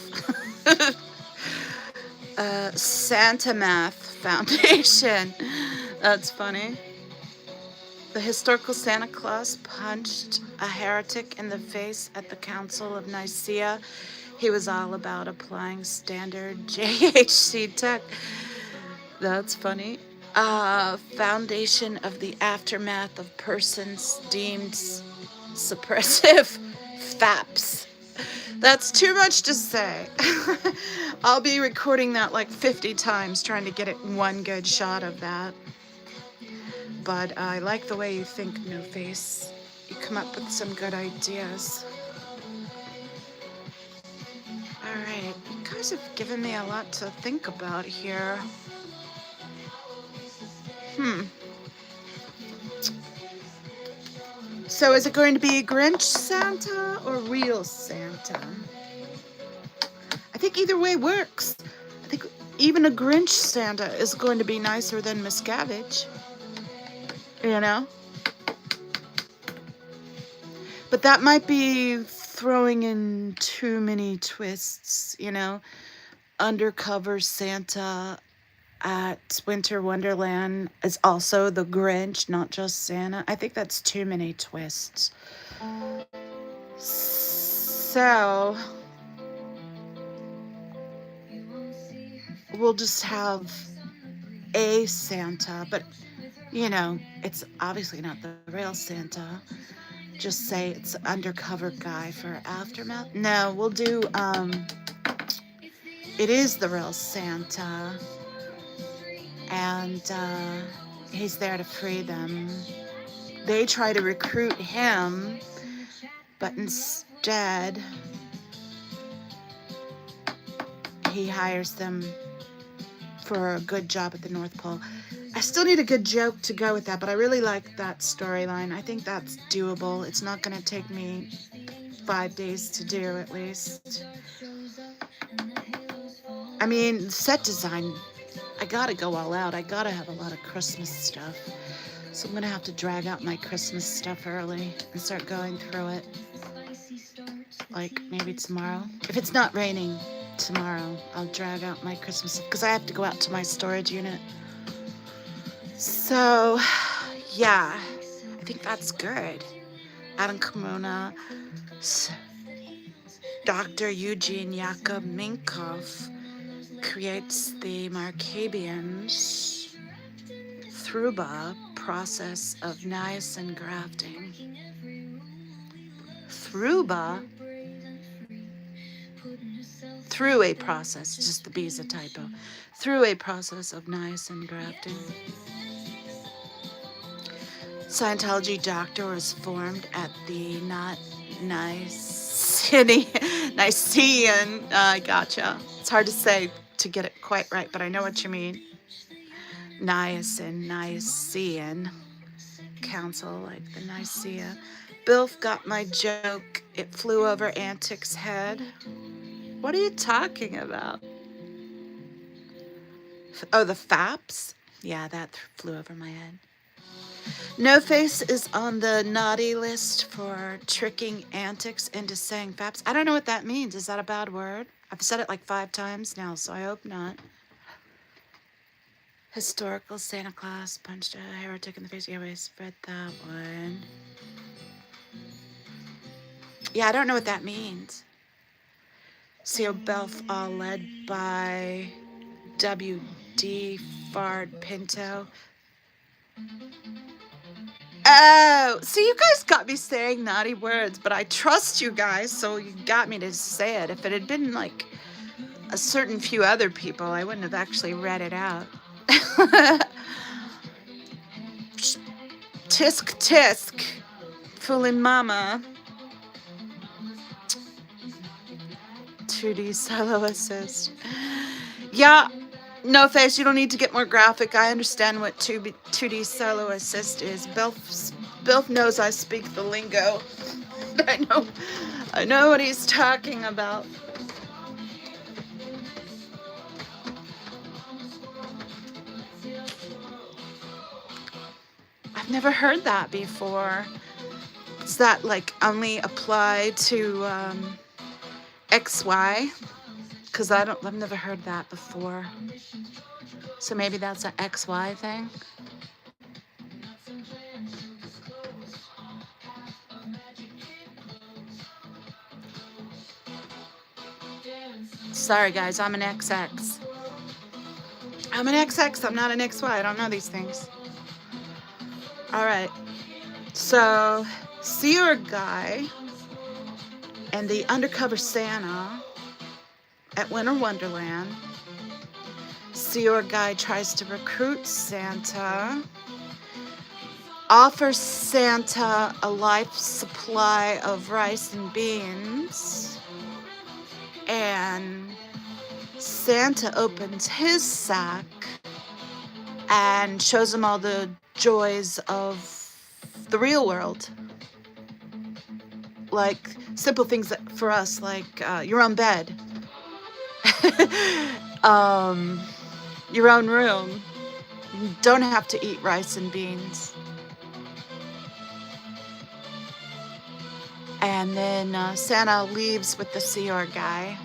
Santa Math Foundation. That's funny. The historical Santa Claus punched a heretic in the face at the Council of Nicaea. He was all about applying standard JHC tech. That's funny. Foundation of the aftermath of persons deemed suppressive. FAPS. That's too much to say. I'll be recording that like 50 times trying to get it one good shot of that. But I like the way you think, No Face. You come up with some good ideas. Alright, you guys have given me a lot to think about here. So is it going to be Grinch Santa or real Santa? I think either way works. I think even a Grinch Santa is going to be nicer than Miscavige. You know? But that might be throwing in too many twists, you know? Undercover Santa at Winter Wonderland is also the Grinch, not just Santa. I think that's too many twists. So we'll just have a Santa, but you know, it's obviously not the real Santa. Just say it's an undercover guy for Aftermath. No, we'll do, it is the real Santa. And he's there to free them. They try to recruit him, but instead he hires them for a good job at the North Pole. I still need a good joke to go with that, but I really like that storyline. I think that's doable. It's not going to take me 5 days to do, at least. I mean, set design, I gotta go all out. I gotta have a lot of Christmas stuff. So I'm gonna have to drag out my Christmas stuff early and start going through it. Like maybe tomorrow. If it's not raining tomorrow, I'll drag out my Christmas stuff because I have to go out to my storage unit. So, yeah, I think that's good. Adam Kimona, Dr. Eugene Yakub Minkoff creates the Markabians Thruba process of niacin grafting. Thruba? Through a process, just the B is a typo. Through a process of niacin grafting. Scientology doctor was formed at the Nicaean, gotcha. It's hard to say to get it quite right, but I know what you mean. Nicene Council, like the Nicaea. Bilf got my joke. It flew over Antics' head. What are you talking about? Oh, the FAPS? Yeah, that flew over my head. No Face is on the naughty list for tricking Antics into saying FAPS. I don't know what that means. Is that a bad word? I've said it like 5 times now, so I hope not. Historical Santa Claus punched a heretic in the face. Yeah, we spread that one. Yeah, I don't know what that means. CO Belf, all led by WD Fard Pinto. Oh, see, you guys got me saying naughty words, but I trust you guys, so you got me to say it. If it had been like a certain few other people, I wouldn't have actually read it out. Tisk tisk, fooling mama. 2D solo assist. Yeah, No Face, you don't need to get more graphic. I understand what 2D solo assist is. Bilf knows I speak the lingo. I know what he's talking about. I've never heard that before. Does that like only apply to XY? Because I've never heard that before. So maybe that's an XY thing. Sorry guys, I'm an XX. I'm an XX, I'm not an XY. I don't know these things. All right. So, Seer Guy and the undercover Santa at Winter Wonderland. Seer Guy tries to recruit Santa, offers Santa a life supply of rice and beans, and Santa opens his sack and shows him all the joys of the real world. Like simple things that for us, like your own bed, your own room. You don't have to eat rice and beans. And then Santa leaves with the Seer Guy.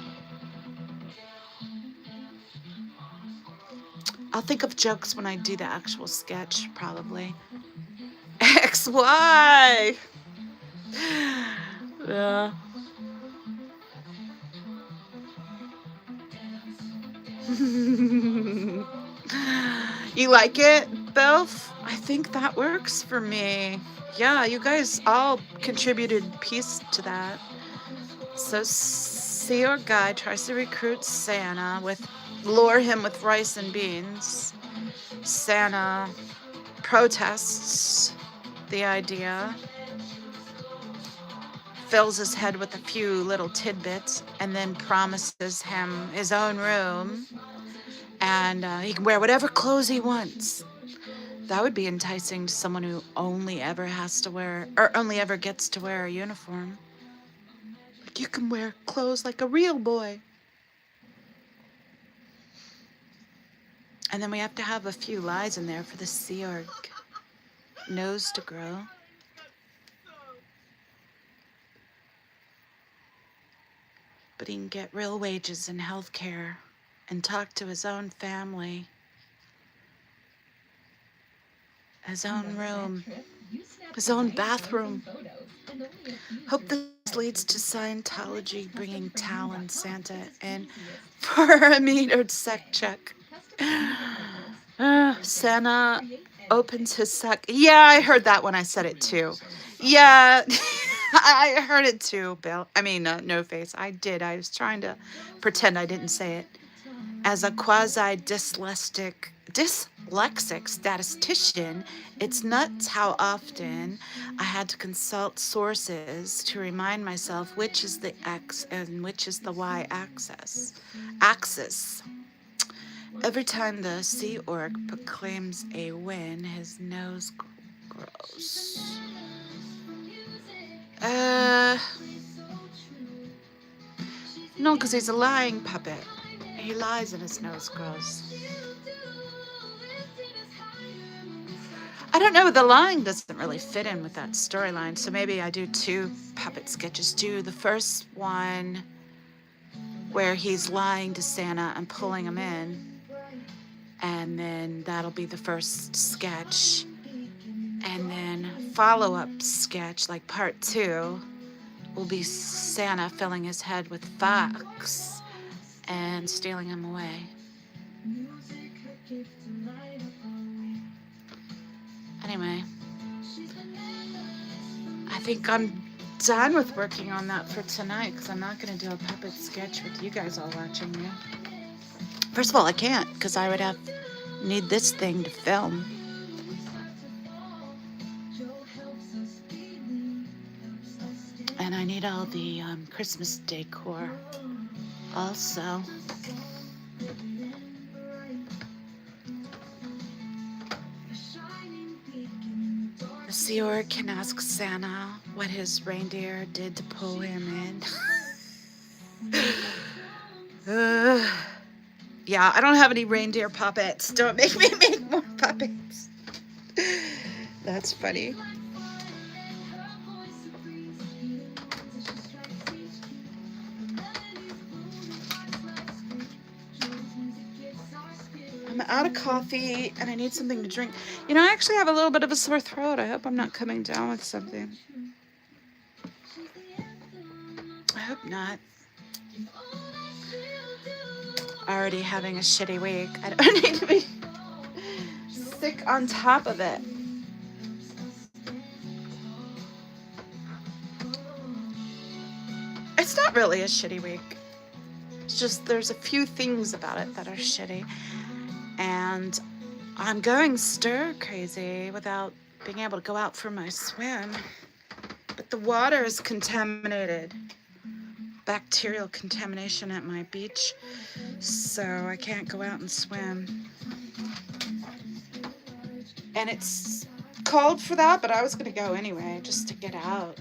I'll think of jokes when I do the actual sketch, probably. XY! Yeah. You like it, Belf? I think that works for me. Yeah, you guys all contributed a piece to that. So Seer Guy tries to recruit Santa lure him with rice and beans. Santa protests the idea, fills his head with a few little tidbits, and then promises him his own room, and he can wear whatever clothes he wants. That would be enticing to someone who only ever has to wear, or only ever gets to wear a uniform. Like, you can wear clothes like a real boy. And then we have to have a few lies in there for the Seer nose to grow. But he can get real wages and health care and talk to his own family. His own room. His own bathroom. Hope this leads to Scientology bringing Talon Santa in for a metered sec check. Santa opens his sack. Yeah, I heard that when I said it too. Yeah, I heard it too, Bill. I mean, No Face. I did. I was trying to pretend I didn't say it. As a quasi-dyslexic statistician, it's nuts how often I had to consult sources to remind myself which is the X and which is the Y axis. Every time the Sea Orc proclaims a win, his nose grows. No, because he's a lying puppet. He lies and his nose grows. I don't know, the lying doesn't really fit in with that storyline, so maybe I do 2 puppet sketches too. The first one where he's lying to Santa and pulling him in, and then that'll be the first sketch. And then follow-up sketch, like part 2, will be Santa filling his head with fox and stealing him away. Anyway, I think I'm done with working on that for tonight, because I'm not going to do a puppet sketch with you guys all watching me. First of all, I can't, because I would need this thing to film. And I need all the Christmas decor also. The Seer can ask Santa what his reindeer did to pull him in. Yeah, I don't have any reindeer puppets. Don't make me make more puppets. That's funny. I'm out of coffee and I need something to drink. You know, I actually have a little bit of a sore throat. I hope I'm not coming down with something. I hope not. Already having a shitty week. I don't need to be sick on top of it. It's not really a shitty week. It's just there's a few things about it that are shitty. And I'm going stir crazy without being able to go out for my swim. But the water is contaminated. Bacterial contamination at my beach. So I can't go out and swim. And it's called for that, but I was going to go anyway, just to get out.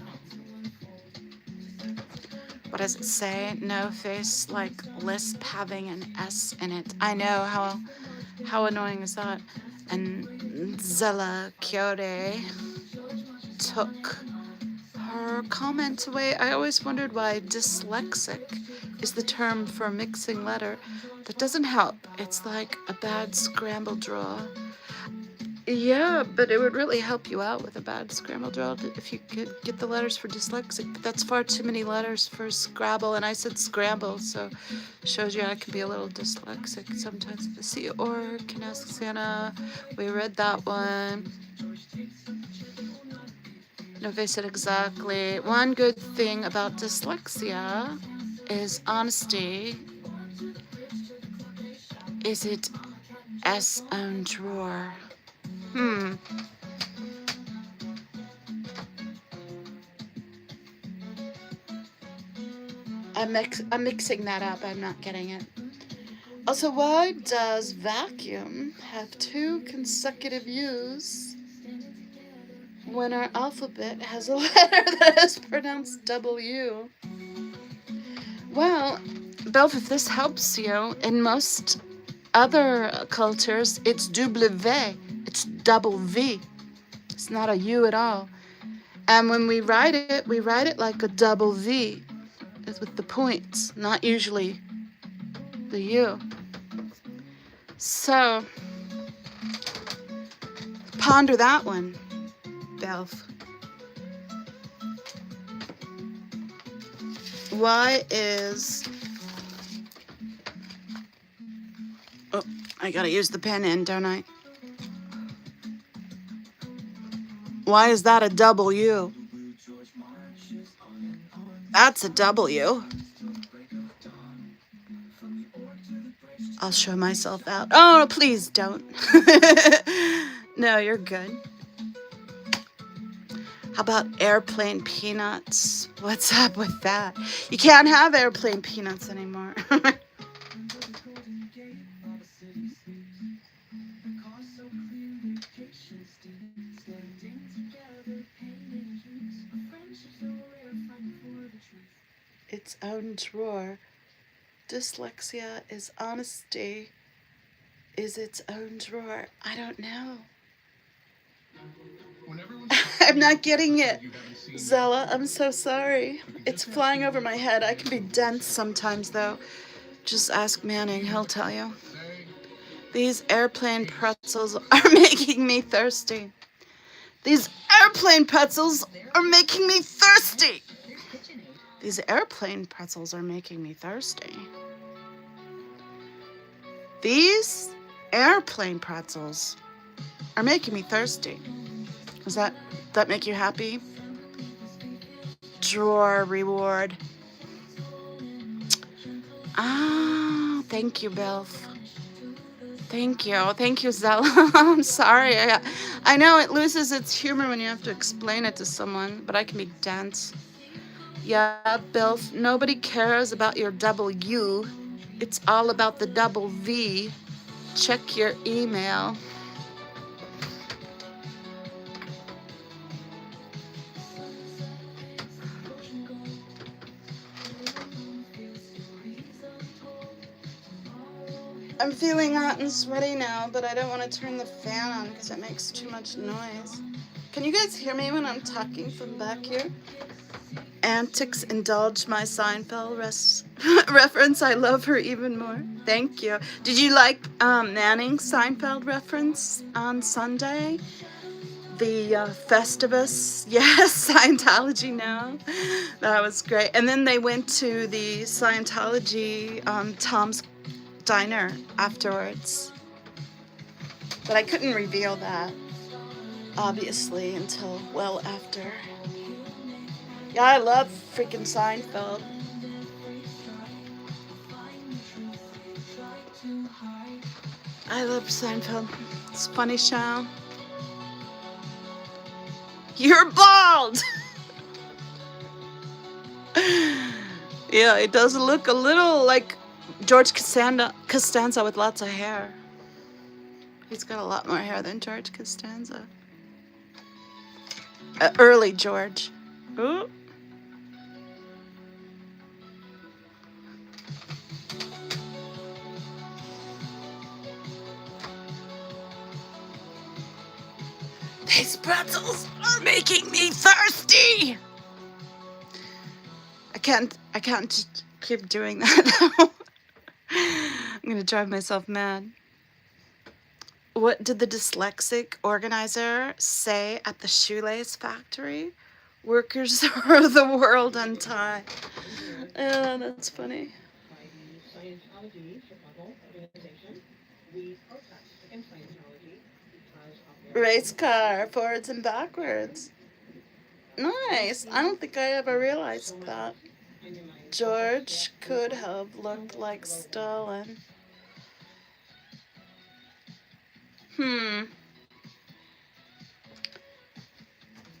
What does it say? No face like lisp having an S in it. I know, how annoying is that? And Zella Chiore took her comment away. I always wondered why dyslexic is the term for a mixing letter. That doesn't help. It's like a bad scramble draw. Yeah, but it would really help you out with a bad scramble draw if you could get the letters for dyslexic. But that's far too many letters for Scrabble, and I said scramble, so shows you I can be a little dyslexic sometimes. See, or can ask Santa. We read that one. No, they said exactly. One good thing about dyslexia is honesty. Is it S own drawer? I'm mixing that up. I'm not getting it. Also, why does vacuum have 2 consecutive U's when our alphabet has a letter that is pronounced W? Well, Belf, if this helps you, in most other cultures, it's W. It's double V. It's not a U at all. And when we write it like a double V. It's with the points, not usually the U. So, ponder that one, Belf. Why is... Oh, I gotta use the pen end, don't I? Why is that a W? That's a W. I'll show myself out. Oh, please don't. No, you're good. How about airplane peanuts? What's up with that? You can't have airplane peanuts anymore. Its own drawer. Dyslexia is honesty. Is its own drawer. I don't know. I'm not getting it, Zella. I'm so sorry. It's flying over my head. I can be dense sometimes, though. Just ask Manning. He'll tell you. These airplane pretzels are making me thirsty. These airplane pretzels are making me thirsty. These airplane pretzels are making me thirsty. These airplane pretzels are making me thirsty. Does that make you happy? Drawer reward. Ah, thank you, Belf. Thank you, Zella. I'm sorry. I know it loses its humor when you have to explain it to someone, but I can be dense. Yeah, Belf, nobody cares about your W. It's all about the double V. Check your email. I'm feeling hot and sweaty now, but I don't want to turn the fan on because it makes too much noise. Can you guys hear me when I'm talking from back here? Antics indulge my Seinfeld reference. I love her even more. Thank you. Did you like Manning's Seinfeld reference on Sunday? The Festivus, yes, Scientology now. That was great. And then they went to the Scientology Tom's Diner afterwards. But I couldn't reveal that, obviously, until well after. Yeah, I love freaking Seinfeld. I love Seinfeld. It's a funny show. You're bald! Yeah, it does look a little like George Costanza with lots of hair. He's got a lot more hair than George Costanza. Early George. Ooh. These pretzels are making me thirsty. I can't just keep doing that now. I'm gonna drive myself mad. What did the dyslexic organizer say at the shoelace factory? Workers are the world untie. Oh, that's funny. By the Scientology Chicago organization, we protest against Scientology because of their Race car, forwards and backwards. Nice. I don't think I ever realized that. George could have looked like Stalin. I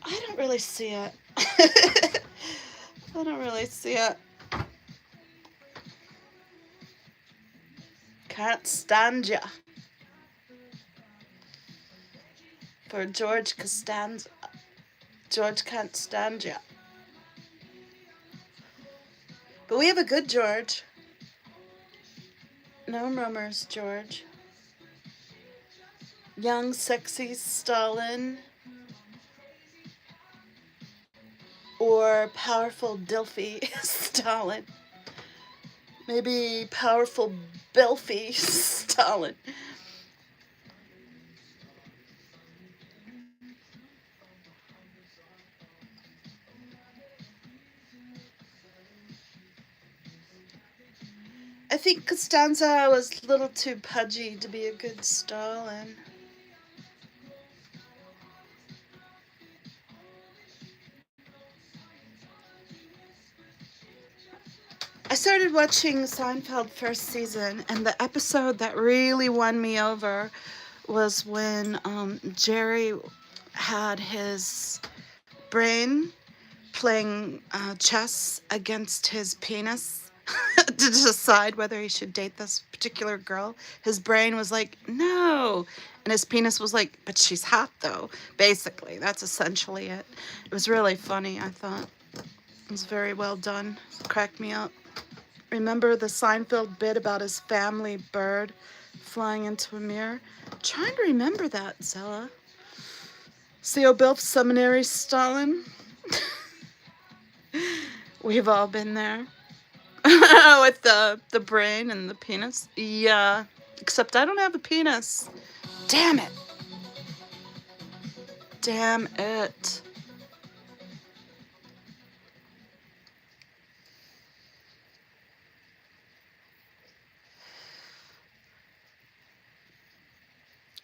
don't really see it. I don't really see it. Can't stand ya. For George Costanza. George can't stand ya. But we have a good George. No rumors, George. Young, sexy Stalin. Or powerful, Dilfy Stalin. Maybe powerful, Belfy Stalin. I think Costanza was a little too pudgy to be a good Stalin. I started watching Seinfeld first season, and the episode that really won me over was when Jerry had his brain playing chess against his penis to decide whether he should date this particular girl. His brain was like, no. And his penis was like, but she's hot though. Basically, that's essentially it. It was really funny, I thought. It was very well done. It cracked me up. Remember the Seinfeld bit about his family bird flying into a mirror? I'm trying to remember that, Zella. C.O. Bilf Seminary Stalin. We've all been there. With the brain and the penis. Yeah. Except I don't have a penis. Damn it. Damn it.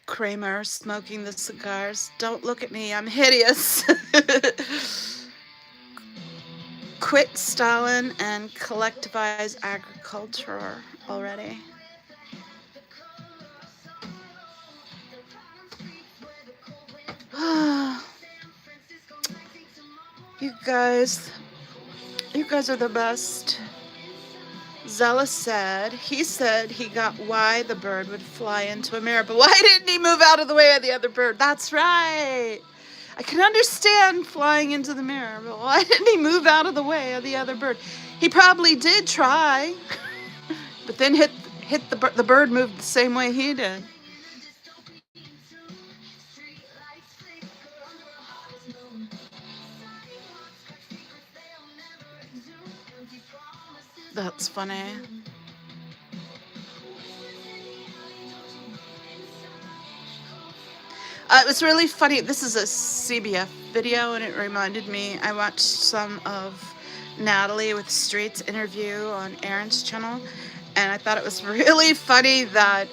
Kramer smoking the cigars. Don't look at me, I'm hideous. Quit Stalin and collectivize agriculture already. You guys are the best. Zella said he got why the bird would fly into a mirror, but why didn't he move out of the way of the other bird? That's right. I can understand flying into the mirror, but why didn't he move out of the way of the other bird? He probably did try, but then hit hit the bird moved the same way he did. That's funny. It was really funny. This is a CBF video, and it reminded me. I watched some of Natalie with Street's interview on Aaron's channel, and I thought it was really funny that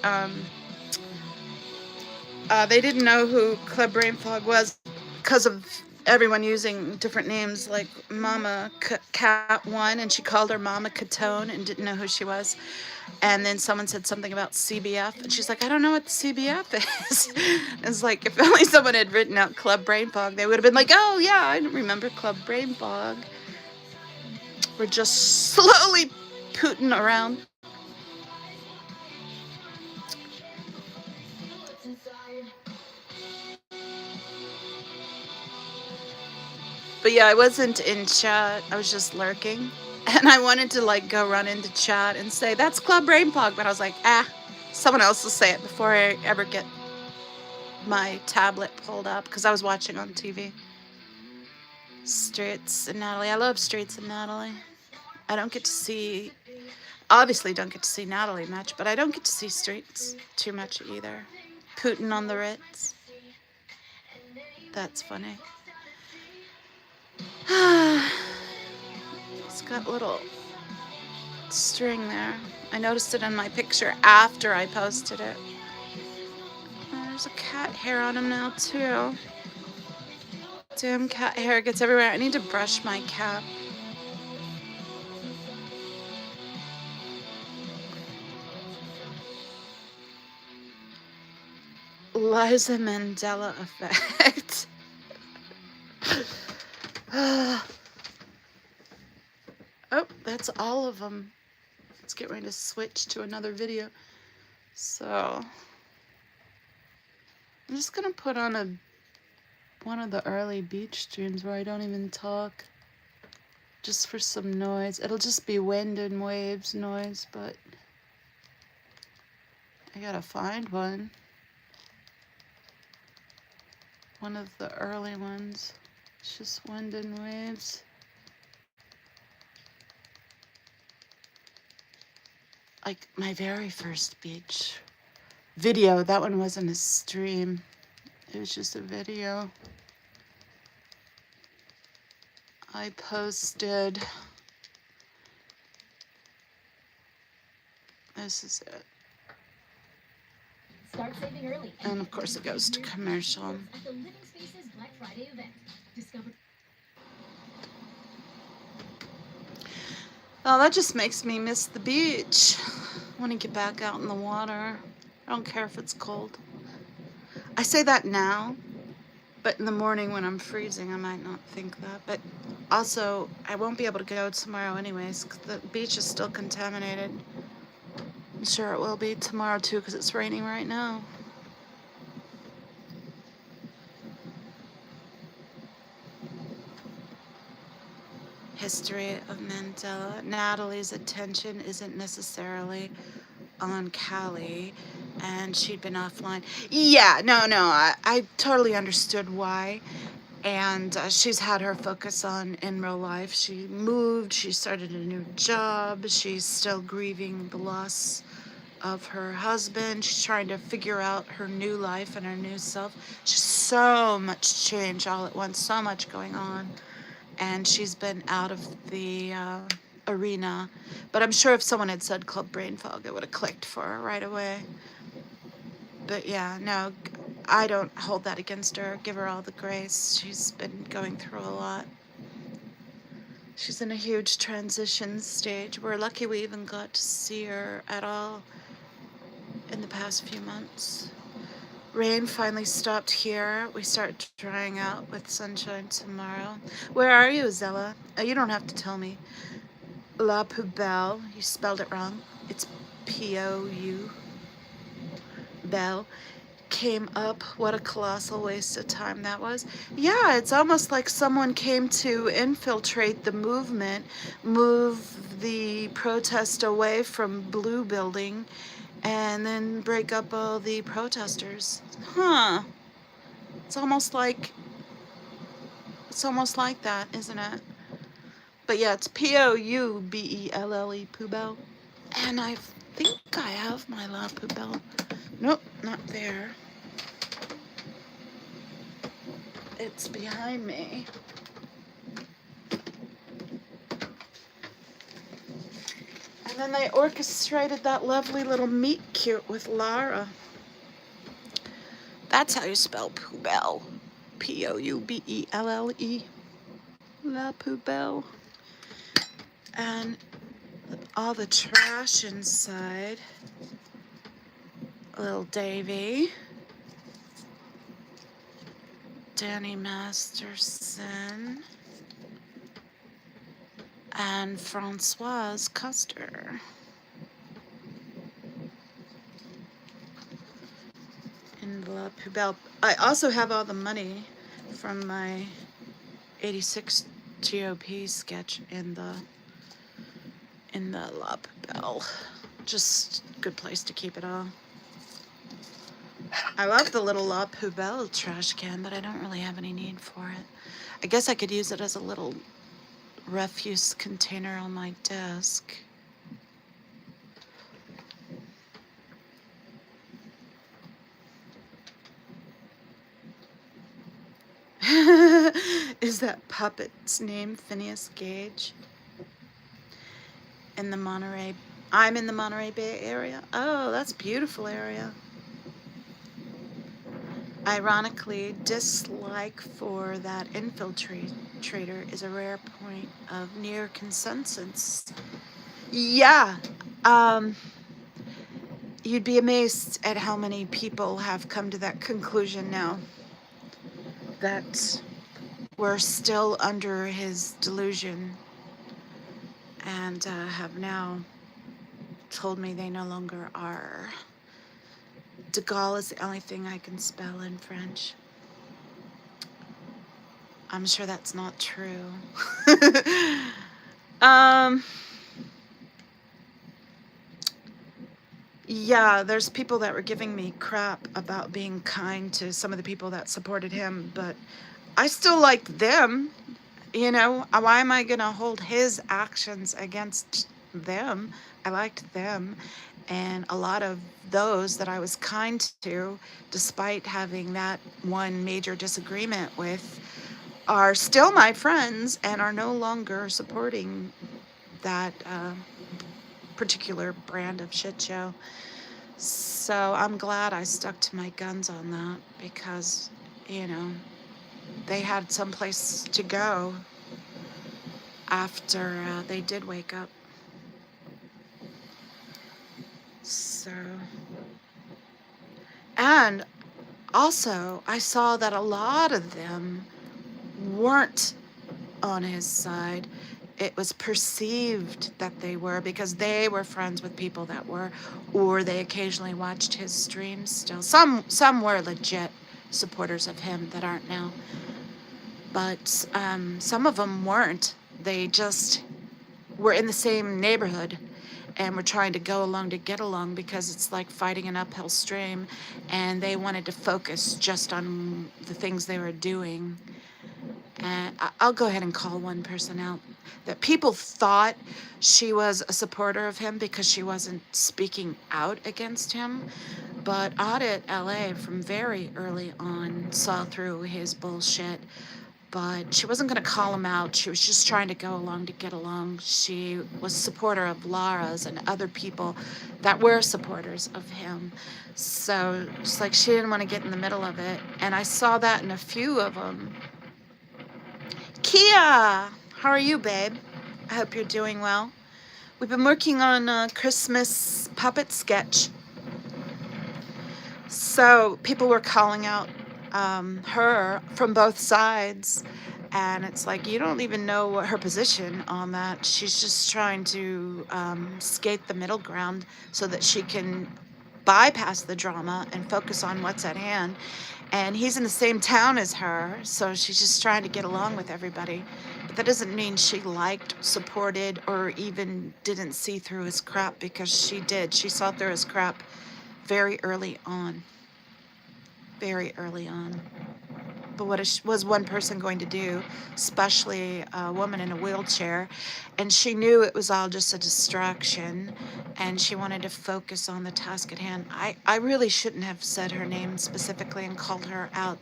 they didn't know who Club Brain Fog was because of everyone using different names, like Mama Cat One, and she called her Mama Catone and didn't know who she was. And then someone said something about CBF, and she's like, I don't know what the CBF is. It's like, if only someone had written out Club Brain Fog, they would have been like, oh yeah, I remember Club Brain Fog. We're just slowly pooting around. But yeah, I wasn't in chat. I was just lurking. And I wanted to like go run into chat and say, that's Club Brain Fog. But I was like, someone else will say it before I ever get my tablet pulled up. Because I was watching on TV. Streets and Natalie. I love Streets and Natalie. I don't get to see, obviously don't get to see Natalie much. But I don't get to see Streets too much either. Putin on the Ritz. That's funny. It's got a little string there. I noticed it in my picture after I posted it. There's a cat hair on him now too. Damn cat hair gets everywhere. I need to brush my cap. Liza Mandela effect. Oh, that's all of them. Let's get ready to switch to another video. So, I'm just gonna put on one of the early beach streams where I don't even talk, just for some noise. It'll just be wind and waves noise, but I gotta find one. One of the early ones. It's just wind and waves. Like my very first beach video. That one wasn't a stream. It was just a video. I posted. This is it. Start saving early. And of course it goes to commercial. At the Living Spaces Black Friday event. Discover. Oh, that just makes me miss the beach. I want to get back out in the water. I don't care if it's cold. I say that now, but in the morning when I'm freezing, I might not think that. But also, I won't be able to go tomorrow anyways, because the beach is still contaminated. I'm sure it will be tomorrow too, because it's raining right now. History of Mandela. Natalie's attention isn't necessarily on Callie, and she'd been offline. Yeah, no, I totally understood why. And she's had her focus on in real life. She moved, she started a new job, she's still grieving the loss of her husband. She's trying to figure out her new life and her new self. She's so much change all at once, so much going on. And she's been out of the arena. But I'm sure if someone had said Club Brain Fog, it would have clicked for her right away. But yeah, no, I don't hold that against her. Give her all the grace. She's been going through a lot. She's in a huge transition stage. We're lucky we even got to see her at all in the past few months. Rain finally stopped here. We start drying out with sunshine tomorrow. Where are you, Zella? You don't have to tell me. La Poubelle. You spelled it wrong. It's P-O-U. Belle. Came up. What a colossal waste of time that was. Yeah, it's almost like someone came to infiltrate the movement, move the protest away from Blue Building and then break up all the protesters. Huh. It's almost like that, isn't it? But yeah, it's Poubelle, Poubelle. And I think I have my La Poubelle. Nope, not there. It's behind me. And then they orchestrated that lovely little meet cute with Lara. That's how you spell Poubelle. Poubelle. La Poubelle. And all the trash inside. Little Davy. Danny Masterson. And Francoise Custer. In La Poubelle. I also have all the money from my 86 GOP sketch in the La Poubelle. Just a good place to keep it all. I love the little La Poubelle trash can, but I don't really have any need for it. I guess I could use it as a little refuse container on my desk. Is that puppet's name Phineas Gage? In the Monterey, I'm in the Monterey Bay area. Oh, that's a beautiful area. Ironically, dislike for that infiltrator is a rare point of near consensus. Yeah, you'd be amazed at how many people have come to that conclusion now. That we're still under his delusion and have now told me they no longer are. De Gaulle is the only thing I can spell in French. I'm sure that's not true. Yeah, there's people that were giving me crap about being kind to some of the people that supported him, but I still liked them. You know, why am I going to hold his actions against them? I liked them. And a lot of those that I was kind to, despite having that one major disagreement with, are still my friends and are no longer supporting that particular brand of shit show. So I'm glad I stuck to my guns on that because, you know, they had someplace to go after they did wake up. So, and also I saw that a lot of them weren't on his side. It was perceived that they were because they were friends with people that were, or they occasionally watched his streams still. Some were legit supporters of him that aren't now, but some of them weren't. They just were in the same neighborhood and were trying to go along to get along because it's like fighting an uphill stream, and they wanted to focus just on the things they were doing. And I'll go ahead and call one person out. That people thought she was a supporter of him because she wasn't speaking out against him. But Audit LA from very early on saw through his bullshit. But she wasn't going to call him out. She was just trying to go along to get along. She was a supporter of Lara's and other people that were supporters of him. So it's like she didn't want to get in the middle of it. And I saw that in a few of them. Kia, how are you, babe? I hope you're doing well. We've been working on a Christmas puppet sketch. So people were calling out her from both sides, and it's like you don't even know what her position on that. She's just trying to skate the middle ground so that she can bypass the drama and focus on what's at hand. And he's in the same town as her, so she's just trying to get along with everybody But that doesn't mean she liked, supported, or even didn't see through his crap, because she did. She saw through his crap very early on. Very early on. But what was one person going to do, especially a woman in a wheelchair? And she knew it was all just a distraction, and she wanted to focus on the task at hand. I really shouldn't have said her name specifically and called her out,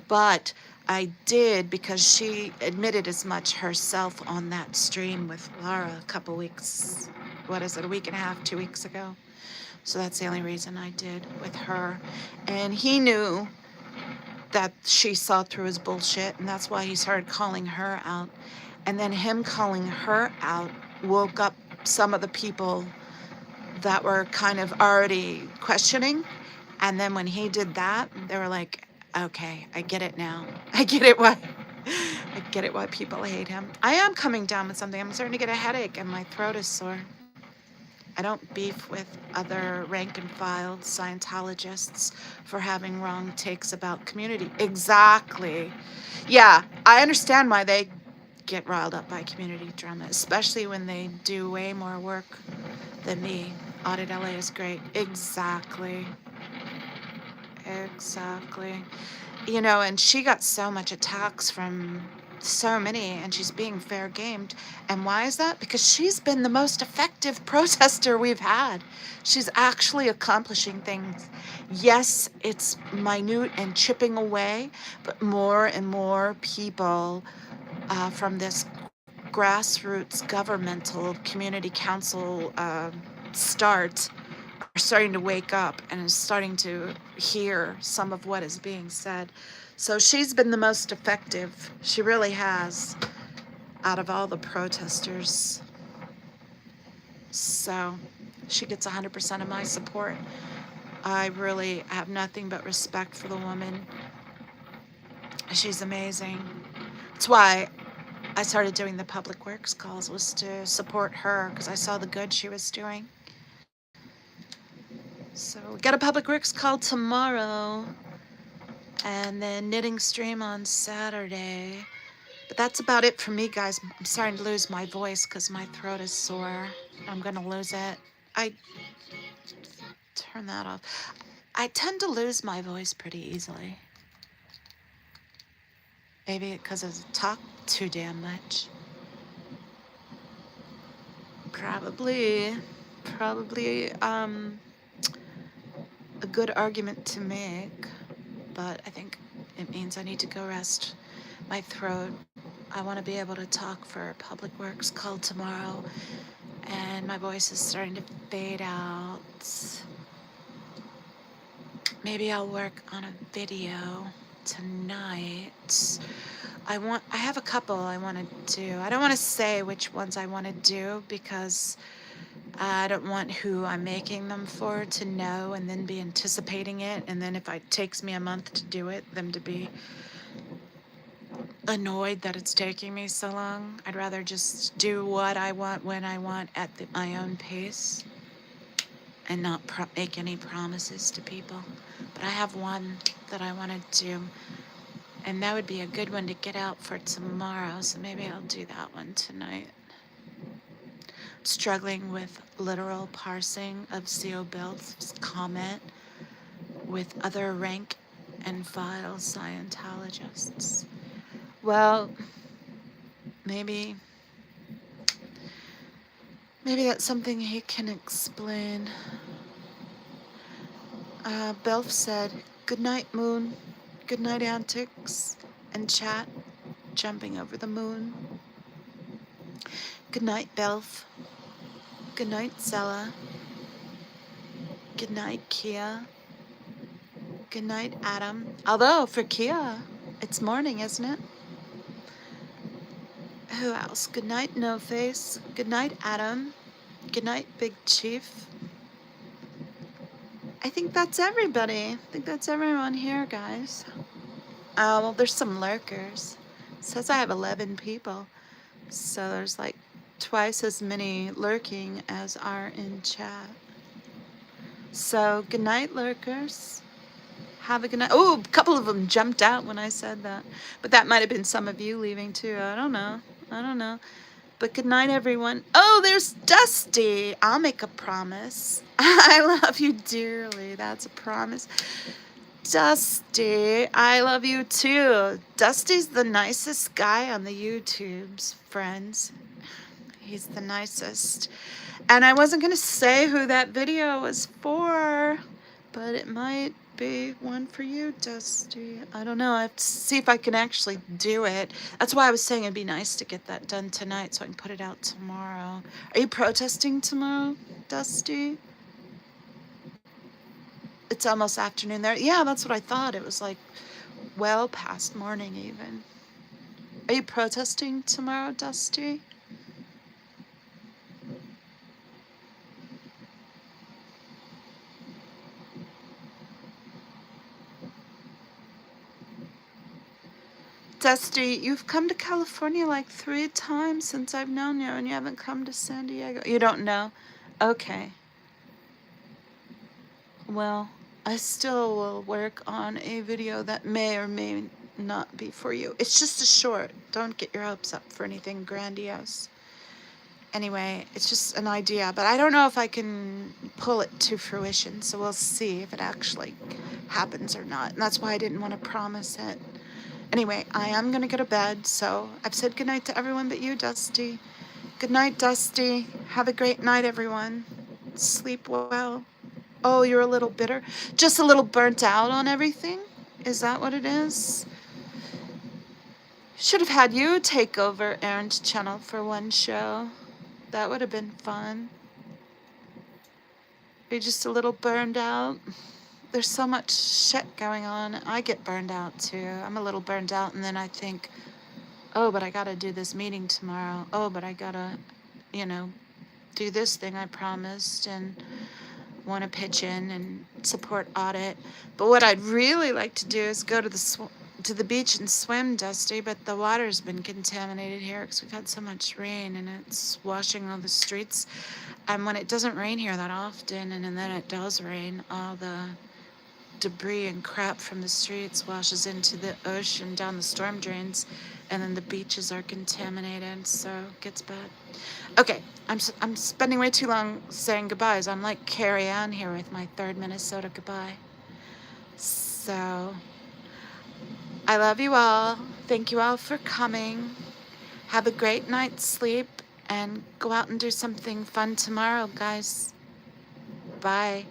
but I did, because she admitted as much herself on that stream with Laura a couple weeks, what is it, a week and a half, 2 weeks ago. So that's the only reason I did with her. And he knew that she saw through his bullshit, and that's why he started calling her out. And then him calling her out woke up some of the people that were kind of already questioning. And then when he did that, they were like, okay, I get it now. I get it why people hate him. I am coming down with something. I'm starting to get a headache and my throat is sore. I don't beef with other rank and file Scientologists for having wrong takes about community. Exactly. Yeah, I understand why they get riled up by community drama, especially when they do way more work than me. Audit LA is great. Exactly. Exactly. You know, and she got so much attacks from so many, and she's being fair gamed. And why is that? Because she's been the most effective protester we've had. She's actually accomplishing things. Yes, it's minute and chipping away, but more and more people from this grassroots governmental community council start are starting to wake up and is starting to hear some of what is being said. So she's been the most effective. She really has, out of all the protesters. So she gets 100% of my support. I really have nothing but respect for the woman. She's amazing. That's why I started doing the public works calls, was to support her, because I saw the good she was doing. So we got a public works call tomorrow, and then knitting stream on Saturday. But that's about it for me, guys. I'm starting to lose my voice because my throat is sore. I'm gonna lose it. I turn that off. I tend to lose my voice pretty easily. Maybe because I talk too damn much. Probably a good argument to make, but I think it means I need to go rest my throat. I want to be able to talk for a public works call tomorrow, and my voice is starting to fade out. Maybe I'll work on a video tonight. I have a couple I want to do. I don't want to say which ones I want to do, because I don't want who I'm making them for to know and then be anticipating it, and then if it takes me a month to do it, them to be annoyed that it's taking me so long. I'd rather just do what I want when I want at my own pace, and not make any promises to people. But I have one that I want to do, and that would be a good one to get out for tomorrow, so maybe I'll do that one tonight. Struggling with literal parsing of CO Bill's comment with other rank and file Scientologists. Well, maybe that's something he can explain. Belf said, "Good night, Moon. Good night, Antics." And chat, jumping over the moon. Good night, Belf. Good night, Zella. Good night, Kia. Good night, Adam. Although, for Kia, it's morning, isn't it? Who else? Good night, No Face. Good night, Adam. Good night, Big Chief. I think that's everybody. I think that's everyone here, guys. Well, there's some lurkers. It says I have 11 people. So there's like twice as many lurking as are in chat. So good night, lurkers. Have a good night. Oh, a couple of them jumped out when I said that. But that might have been some of you leaving too. I don't know. I don't know. But good night, everyone. Oh, there's Dusty. I'll make a promise. I love you dearly. That's a promise. Dusty, I love you too. Dusty's the nicest guy on the YouTubes, friends. He's the nicest. And I wasn't going to say who that video was for, but it might be one for you, Dusty. I don't know. I have to see if I can actually do it. That's why I was saying it'd be nice to get that done tonight so I can put it out tomorrow. Are you protesting tomorrow, Dusty? It's almost afternoon there. Yeah, that's what I thought. It was like well past morning even. Are you protesting tomorrow, Dusty? Dusty, you've come to California like 3 times since I've known you, and you haven't come to San Diego. You don't know? Okay. Well, I still will work on a video that may or may not be for you. It's just a short. Don't get your hopes up for anything grandiose. Anyway, it's just an idea, but I don't know if I can pull it to fruition, so we'll see if it actually happens or not. And that's why I didn't want to promise it. Anyway, I am going to go to bed, so I've said goodnight to everyone but you, Dusty. Good night, Dusty. Have a great night, everyone. Sleep well. Oh, you're a little bitter? Just a little burnt out on everything? Is that what it is? Should have had you take over Aaron's channel for one show. That would have been fun. Are you just a little burned out? There's so much shit going on. I get burned out too. I'm a little burned out, and then I think, oh, but I gotta do this meeting tomorrow. Oh, but I gotta, do this thing I promised and want to pitch in and support audit. But what I'd really like to do is go to the beach and swim, Dusty, but the water's been contaminated here because we've had so much rain and it's washing all the streets. And when it doesn't rain here that often, and then it does rain, all the debris and crap from the streets washes into the ocean down the storm drains, and then the beaches are contaminated, so it gets bad. Okay, I'm spending way too long saying goodbyes. I'm like Carrie Ann here with my 3rd Minnesota goodbye. So I love you all. Thank you all for coming. Have a great night's sleep and go out and do something fun tomorrow, guys. Bye.